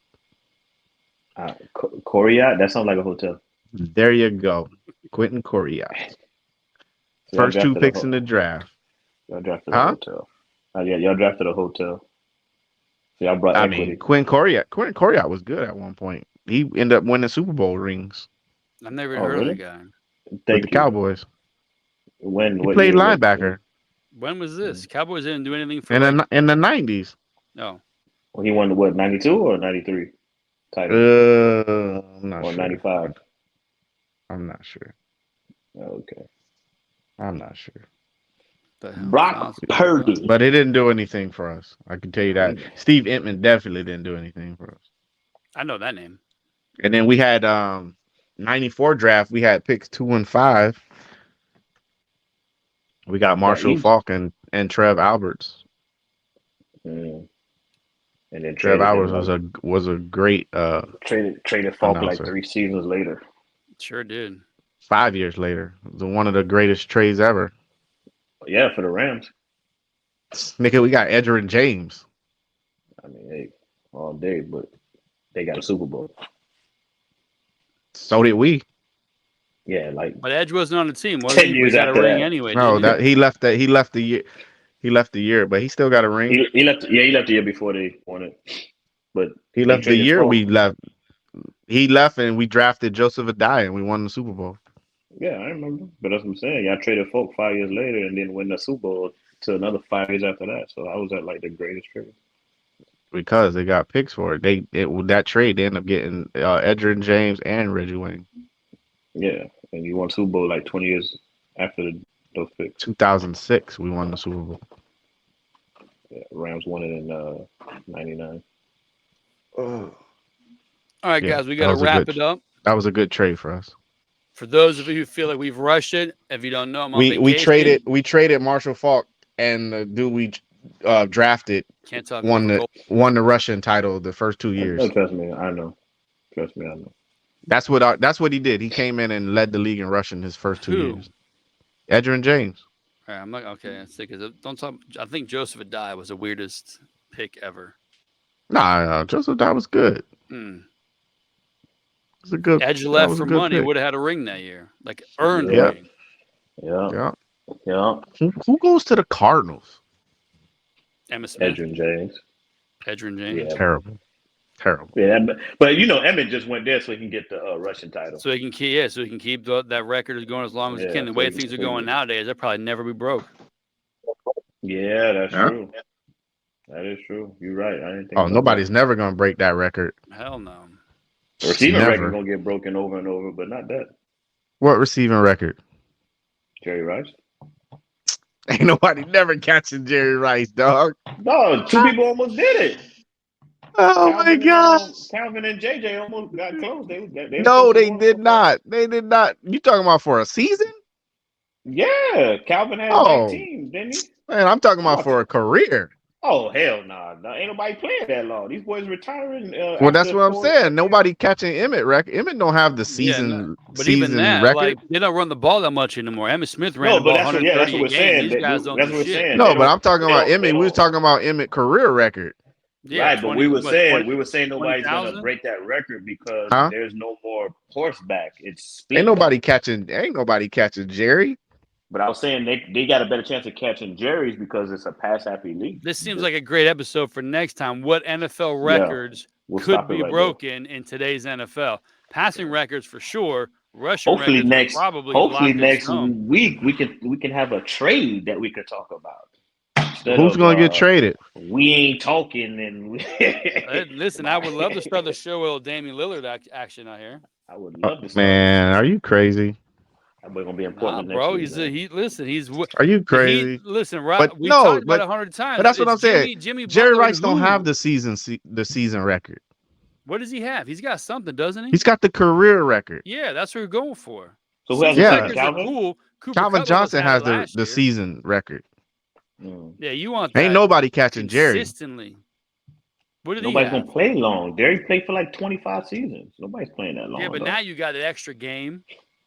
Coriat? That sounds like a hotel. There you go. Quentin Coriat. So First 2 picks in the draft. Y'all drafted a hotel. Yeah, y'all drafted a hotel. So y'all brought equity. Quinn Coriat was good at one point. He ended up winning Super Bowl rings. I've never heard of the guy. With the Cowboys. He played linebacker. When was this? Cowboys didn't do anything for in the 90s. No. Well, he won what, 92 or 93? I'm not or sure. 95. I'm not sure. Okay. I'm not sure. Brock Purdy. But it didn't do anything for us. I can tell you that. Steve Entman definitely didn't do anything for us. I know that name. And then we had 94 draft. We had picks 2 and 5. We got Marshall Faulk and Trev Alberts. And then Trev Alberts was a great traded Faulk like 3 seasons later. Sure did. 5 years later. It was one of the greatest trades ever. Yeah, for the Rams. Nigga, we got Edgerrin James. I mean, hey, all day, but they got a Super Bowl. So did we. Yeah, but Edge wasn't on the team. Was he? He got a ring anyway. No, he left the year. He left the year, but he still got a ring. He left. Yeah, he left the year before they won it. But he left the year we left. He left and we drafted Joseph Adai and we won the Super Bowl. Yeah, I remember. But that's what I'm saying. Y'all traded Folk 5 years later and then win the Super Bowl to another 5 years after that. So I was at like the greatest trade. Because they got picks for it. That trade, they ended up getting Edgerrin James and Reggie Wayne. Yeah, and you won Super Bowl like 20 years after those picks. 2006, we won the Super Bowl. Yeah, Rams won it in 99. All right, guys, we got to wrap it up. That was a good trade for us. For those of you who feel like we've rushed it, if you don't know, I'm on vacation. We traded Marshall Faulk, and the dude we drafted won the Russian title the first 2 years. No, trust me, I know. Trust me, I know. That's what he did. He came in and led the league in rushing his first 2 years. Edgerrin James. All right, I'm like, okay, let's see, don't talk. I think Joseph Adai was the weirdest pick ever. Nah, Joseph Adai was good. It was a good. Edge left for money. Would have had a ring that year, like earned a ring. Yeah. Who goes to the Cardinals? Emmitt Smith. Edgerrin James. Yeah. Terrible. Yeah, but Emmett just went there so he can get the Russian title. So he can keep that record going as long as he can. The way things are going nowadays, they'll probably never be broke. Yeah, that's true. That is true. You're right. I didn't think. Nobody's never gonna break that record. Hell no. Receiving record gonna get broken over and over, but not that. What receiving record? Jerry Rice. Ain't nobody never catching Jerry Rice, dog. No, 2 people almost did it. Oh my gosh! Calvin and JJ almost got close. They did not. They did not. You talking about for a season? Yeah, Calvin had 19, didn't he? Man, I'm talking about for a career. Oh hell nah. Ain't nobody playing that long. These boys retiring. Well, that's what I'm saying. Nobody catching Emmett record. Emmett don't have the season. But even that, record. They don't run the ball that much anymore. Emmitt Smith ran the ball 130 a game. These guys don't do shit. No, but I'm talking about Emmett. We was talking about Emmett career record. Yeah, right, but we were saying nobody's gonna break that record because there's no more horseback. It's speed. Ain't nobody catching Jerry. But I was saying they got a better chance of catching Jerry's because it's a pass happy league. This seems like a great episode for next time. What NFL records could be broken in today's NFL? Passing records for sure. Rushing records probably. Hopefully next week we can have a trade that we could talk about. Who's going to get traded? We ain't talking. And listen, I would love to start the show with Damien Lillard action out here. I would love to. Man, are you crazy? We're gonna be important, bro. He's Are you crazy? Listen, Rob. We talked about 100 times. But that's what I'm saying. Jerry Rice don't have the season record. What does he have? He's got something, doesn't he? He's got the career record. Yeah, that's what we're going for. So who has Calvin? Cool. Calvin Johnson has the season record. Yeah, you want that. Ain't nobody catching Jerry consistently. What did Nobody's gonna play long. Jerry played for like 25 seasons. Nobody's playing that long. Yeah, but now you got an extra game.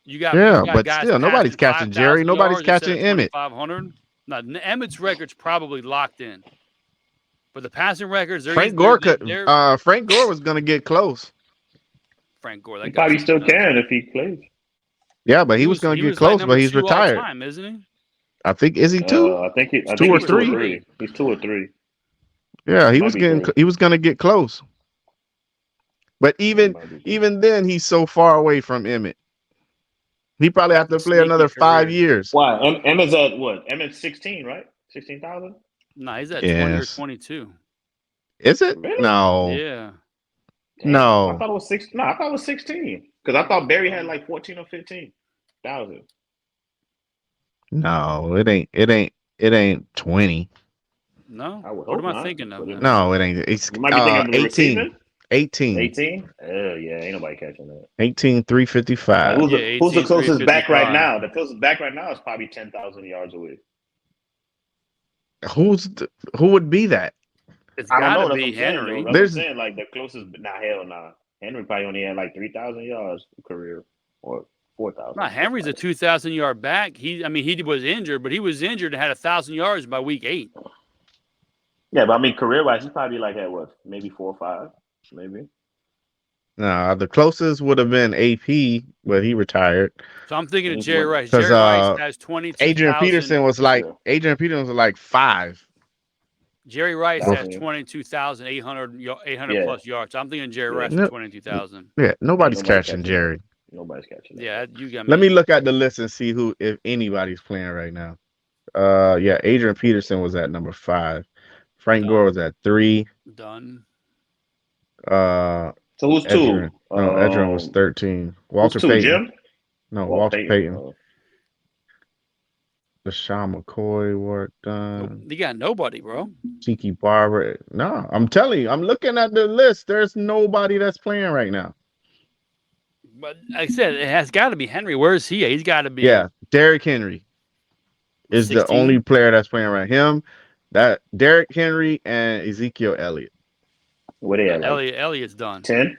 You but still, nobody's catching Jerry. Nobody's catching Emmett. 500. Now, Emmett's record's probably locked in, but the passing records. Frank Gore was gonna get close. Frank Gore, he probably still can if he plays. Yeah, but he was gonna get close, but he's retired. Isn't he? I think is he 2? I think he's 2 or 3. He's 2 or 3. Yeah, he was gonna get close. But even then, he's so far away from Emmett. He probably have to play another 5 years. Why? Emmett's at what? Emmett's 16, right? 16,000. No, he's at 20 or 22. Is it? Really? No. Yeah. Damn, no. I thought it was 6. No, I thought it was 16. Because I thought Barry had like 14 or 15,000. No, it ain't 20. No. What am I thinking of? No, it ain't. It's you might be thinking of 18. 18. 18? Yeah, ain't nobody catching that. 18,355. Who's the closest back right now? The closest back right now is probably 10,000 yards away. Who would be that? It's gotta be That's Henry. what I'm saying, like the closest. Hell nah. Henry probably only had like 3,000 yards career or 4,000. No, Henry's a 2,000-yard back. He was injured, but he was injured and had 1,000 yards by week 8. Yeah, but I mean, career-wise, he's probably like at what? Maybe 4 or 5, maybe. No, the closest would have been AP, but he retired. So I'm thinking of Jerry Rice. Jerry Rice has 22,000. Adrian Peterson was like 5. Jerry Rice has 22,800 plus yards. I'm thinking Jerry Rice for 22,000. Yeah, nobody's catching Jerry. Nobody's catching that. Yeah, you got me. Let me look at the list and see if anybody's playing right now. Yeah, Adrian Peterson was at number 5. Frank Gore was at 3. Done. So who's Edgerrin. 2? No, Edgerrin was 13. Walter Payton. Jim? No, Walter Payton. LaShawn McCoy, Warwick Dunn. You got nobody, bro. Tiki Barber. No, I'm telling you, I'm looking at the list. There's nobody that's playing right now. But like I said, it has got to be Henry. Where is he? He's got to be. Yeah, Derrick Henry is 16. The only player that's playing right. Him, that Derrick Henry and Ezekiel Elliott. What they at? Elliott's done. 10?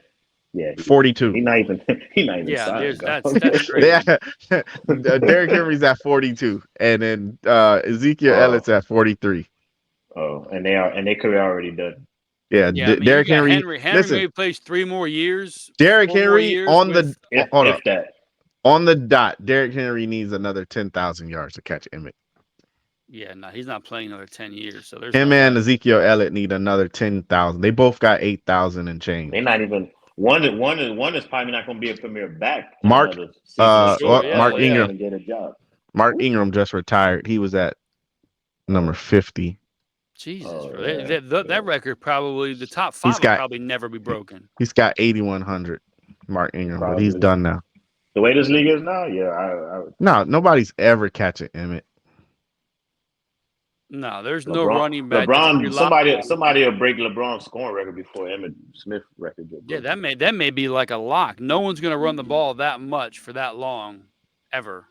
Yeah. 42. He's not even yeah, signed, that's great. Yeah. Derrick Henry's at 42. And then Ezekiel Elliott's at 43. Oh, and their career already done. Yeah, Derrick Henry. Henry maybe plays 3 more years. Derrick Henry on the on the dot. Derrick Henry needs another 10,000 yards to catch Emmett. Yeah, no, he's not playing another 10 years. So there's him and Ezekiel Elliott need another 10,000. They both got 8,000 and change. They're not even one is probably not going to be a premier back. Mark Ingram. Get a job. Mark Ingram just retired. He was at number 50. Jesus, that record probably the top 5 will probably never be broken. He's got 8,100. Mark Ingram, but he's done now. The way this league is now, yeah. No, nobody's ever catching Emmett. No, there's no running back. Somebody will break LeBron's scoring record before Emmitt Smith record. Yeah, that may be like a lock. No one's going to run the ball that much for that long, ever.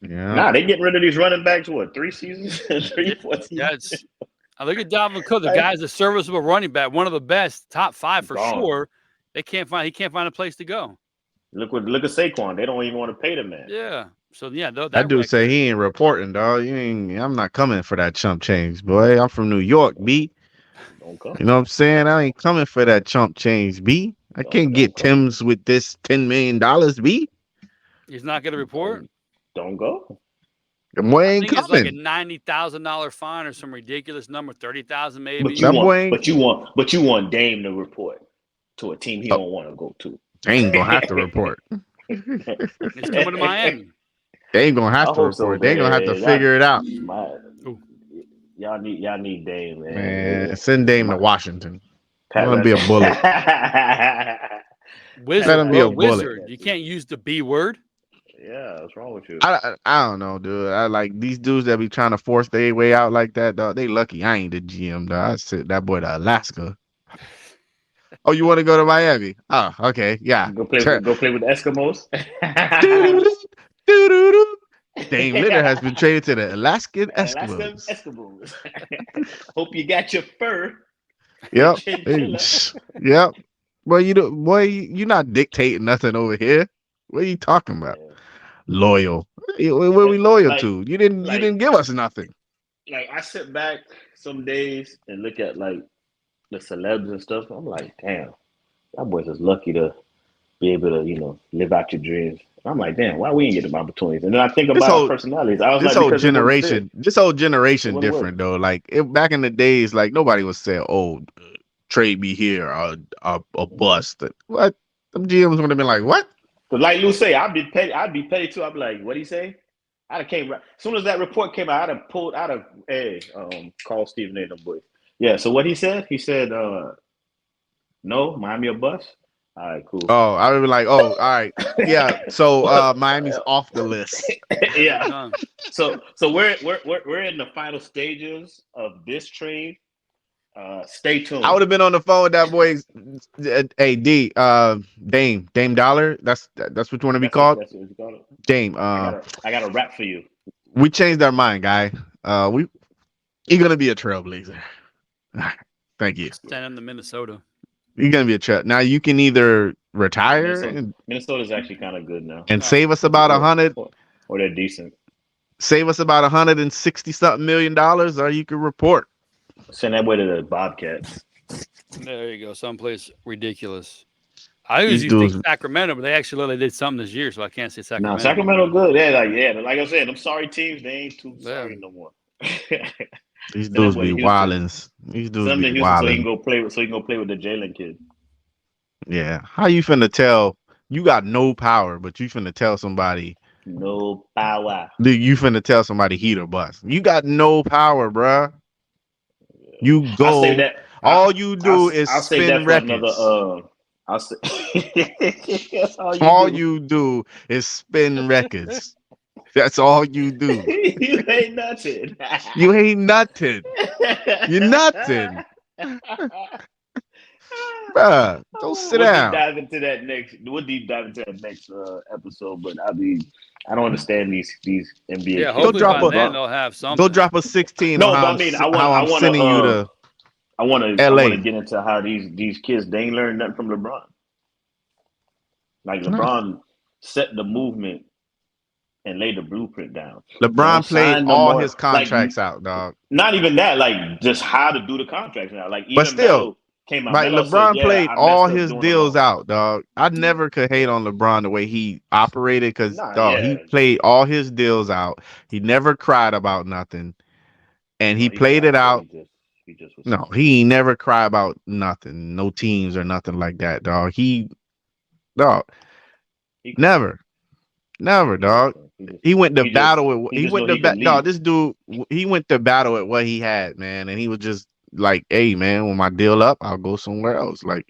Yeah. Nah, they getting rid of these running backs. What, 3 seasons? 3, 4 seasons? I look at Dalvin Cook. The guy's a serviceable running back, one of the best, top 5 for sure. He can't find a place to go. Look at Saquon. They don't even want to pay the man. Yeah. So yeah, that dude say he ain't reporting, dog. I'm not coming for that chump change, boy. I'm from New York, B. Don't come. You know what I'm saying? I ain't coming for that chump change, B. I can't get Tim's with this $10 million, B. He's not going to report. Don't go. The boy ain't coming. It's like a $90,000 fine or some ridiculous number, 30,000 maybe. But you want Dame to report to a team he don't want to go to. Dame gonna have to report. He's coming to Miami. They ain't gonna have to report. They ain't gonna have to figure it out. Y'all need Dame, man. Man, send Dame to Washington. Let him be a bullet. Let him be a wizard. You can't use the B word. Yeah, what's wrong with you? I don't know, dude. I like these dudes that be trying to force their way out like that, dog. They lucky I ain't the GM, dog. I sent that boy to Alaska. Oh, you want to go to Miami? Oh, okay, yeah. Go play with the Eskimos. Dame Lillard has been traded to the Alaskan Eskimos. Hope you got your fur. Yep. Yep. Well, you're not dictating nothing over here. What are you talking about? Yeah. Loyal. What are we loyal to? You didn't give us nothing. Like I sit back some days and look at like the celebs and stuff. I'm like, damn, that boy's just lucky to be able to, live out your dreams. I'm like, damn, why we ain't getting opportunities? And then I think about personalities. I was this like, whole generation different though. Like back in the days, like nobody would say, "Oh, trade me here or a bust." What? Them GMs would have been like, "What?" Because like Lou say, I'd be petty too. I'd be like, "What he say?" I'd have came right as soon as that report came out. I'd have called Stephen A. them boys. Yeah. So what he said? He said, "No, Miami a bust." All right, cool. Oh, I would be like, "Oh, all right, yeah." So Miami's off the list. Yeah. So we're in the final stages of this trade. Stay tuned. I would have been on the phone with that boy. Hey Dame Dollar. That's what you want to be called. That's what you call it. Dame. I got a rap for you. We changed our mind, guy. You're gonna be a trailblazer. Thank you. Stand in the Minnesota. You're gonna be a trail. Now you can either retire. Minnesota's actually kind of good now. And save us about 100. Or they're decent. Save us about $160-something million, or you can report. Send that way to the Bobcats. There you go. Someplace ridiculous. I usually think Sacramento, but they actually literally did something this year, so I can't say Sacramento. No, Sacramento good. Like I said, them sorry teams, they ain't too sorry no more. These dudes be wildins. These dudes be wildin'. So he can go play with the Jalen kid. Yeah. How you finna tell? You got no power, but you finna tell somebody. No power. Dude, you finna tell somebody heat or bust. You got no power, bruh. You go. All you do is spin records. All you do is spin records. That's all you do. You ain't nothing. You ain't nothing. You're nothing. Bruh, go sit down. We'll deep dive into that next episode, but I don't understand these NBA. Yeah, hopefully by then they'll have something. Go drop a 16 on how I'm sending you to I want to get into how these kids, they ain't learned nothing from LeBron. Like LeBron set the movement and laid the blueprint down. LeBron played all his contracts out, dog. Not even that, like just how to do the contracts now. Like, but still, like LeBron played all his deals out, dog. I never could hate on LeBron the way he operated because, he played all his deals out. He never cried about nothing, and he played it out. He never cried about nothing, no teams or nothing like that, dog. Never, dog. He went to battle with. He went to battle. This dude, he went to battle at what he had, man, and he was just like, "Hey, man, when my deal up, I'll go somewhere else." Like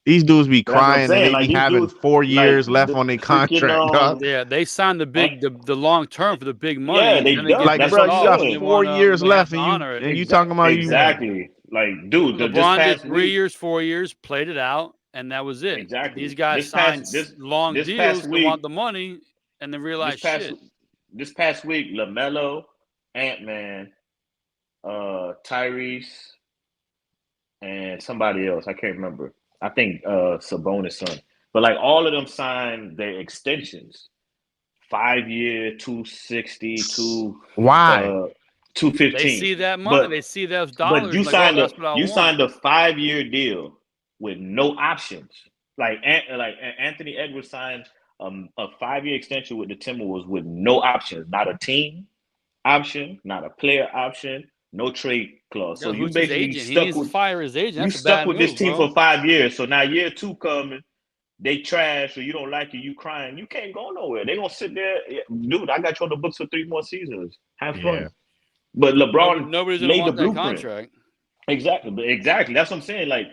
these dudes be crying and they be having 4 years left on their contract. Dog. Yeah, they signed the long term for the big money. Yeah, they like, bro, you got 4 years left, and you talking about exactly. Like, dude, LeBron did 3 years, 4 years, played it out, and that was it. Exactly. These guys signed long deals to want the money, and then realized shit. This past week, LaMelo, Ant-Man, Tyrese, and somebody else, I can't remember. I think Sabonis' son. But like all of them signed their extensions. 5 year, 260, why? 215. They see that money. They see those dollars. But you signed a 5-year deal with no options. Like Anthony Edwards signed a 5-year extension with the Timberwolves with no options. Not a team option, not a player option, no trade clause. So you basically stuck with fire his agent. You stuck with this team for 5 years. So now year 2 coming, they trash or you don't like it, you crying. You can't go nowhere. They gonna sit there, dude. I got you on the books for 3 more seasons. Have fun. Yeah. But LeBron nobody's laid want the blueprint. Contract. Exactly. That's what I'm saying. Like,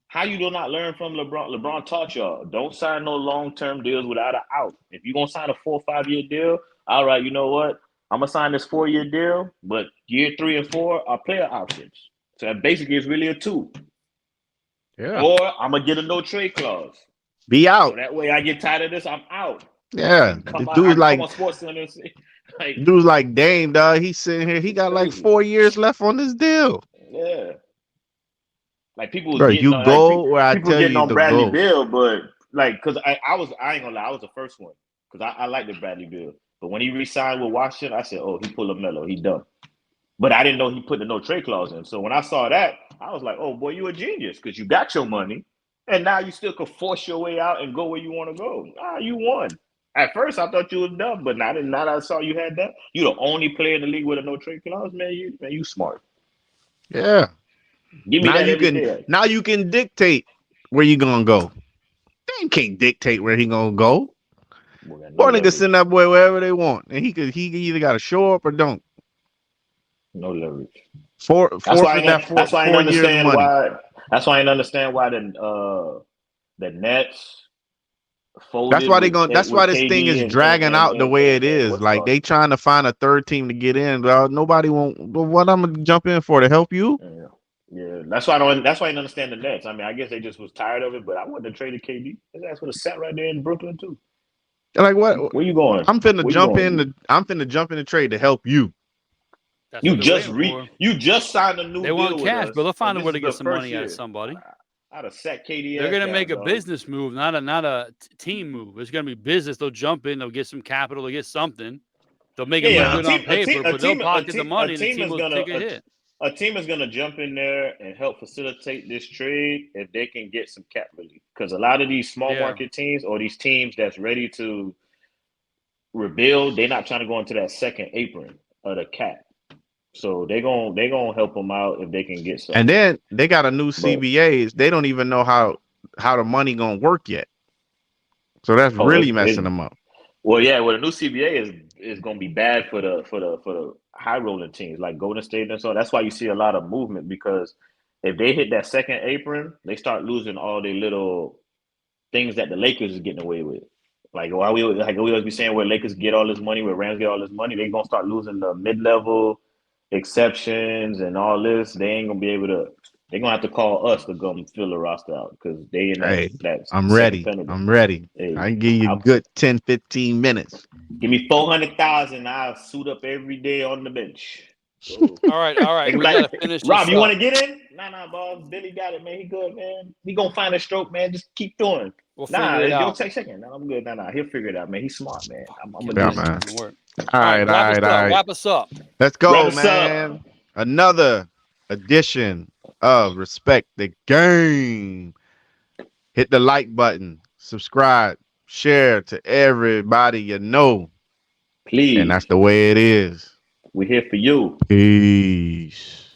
how you do not learn from LeBron? LeBron taught y'all, don't sign no long-term deals without an out. If you're gonna sign a 4 or 5 year deal, all right, you know what? I'm gonna sign this 4-year deal, but year 3 and 4 are player options. So that basically is really a 2. Yeah. Or I'm gonna get a no trade clause. Be out. So that way I get tired of this, I'm out. Yeah. Dude's like Dame, dog. He's sitting here. He got like 4 years left on this deal. Yeah. Like people, bro, you go where I tell you to Bradley go. Beal, but like, cause I ain't gonna lie, I was the first one, cause I like the Bradley Beal. But when he re-signed with Washington, I said, "Oh, he pulled LaMelo, he done." But I didn't know he put the no trade clause in. So when I saw that, I was like, "Oh boy, you a genius, cause you got your money, and now you still could force your way out and go where you want to go. You won." At first, I thought you was dumb, but now that I saw you had that, you the only player in the league with a no trade clause, man. You smart. Yeah. Give me that every day. Now you can dictate where you gonna go. They can't dictate where he gonna go. Boy, niggas send that boy wherever they want, and he either got to show up or don't. No leverage. That's why I understand why. That's why I understand why the Nets folded. That's why this thing is dragging out the way it is. Like they trying to find a third team to get in. Nobody won't. What I'm gonna jump in for to help you? Yeah. That's why I don't. That's why I didn't understand the Nets. I mean, I guess they just was tired of it. But I wouldn't have traded KD. His ass would have sat right there in Brooklyn too. Like what? Where you going? I'm finna jump in the trade to help you. You just signed a new deal. They want cash, but they'll find a way to get some money out of somebody. I'd have set KD. They're gonna make a business move, not a team move. It's gonna be business. They'll jump in. They'll get some capital. They'll get something. They'll make it look good on paper, but they'll pocket the money, and the team will take a hit. A team is going to jump in there and help facilitate this trade if they can get some cap relief. Because a lot of these small market teams or these teams that's ready to rebuild, they're not trying to go into that second apron of the cap. So they're gonna help them out if they can get some. And then they got a new CBAs. They don't even know how the money gonna work yet. So that's really messing them up. Well, yeah. Well, the new CBA is gonna be bad for the high rolling teams like Golden State and so. That's why you see a lot of movement, because if they hit that second apron, they start losing all their little things that the Lakers is getting away with. Like why we always be saying where Lakers get all this money, where Rams get all this money, they're gonna start losing the mid-level exceptions and all this. They ain't gonna be able to. They're gonna have to call us to come fill the roster out because they in that. I'm ready. I'm ready. Hey, I can give you a good 10, 15 minutes. Give me 400,000. I'll suit up every day on the bench. All right. We gotta finish. Rob, you want to get in? Nah, boss. Billy got it, man. He good, man. He gonna find a stroke, man. Just keep doing. We'll figure it out. Take a second. Nah, I'm good. Nah. He'll figure it out, man. He's smart, man. I'm gonna do it. All right. Wrap us up. Let's go, man. Another edition of Respect the Game. Hit the like button, subscribe, share to everybody you know. Please. And that's the way it is. We're here for you. Peace.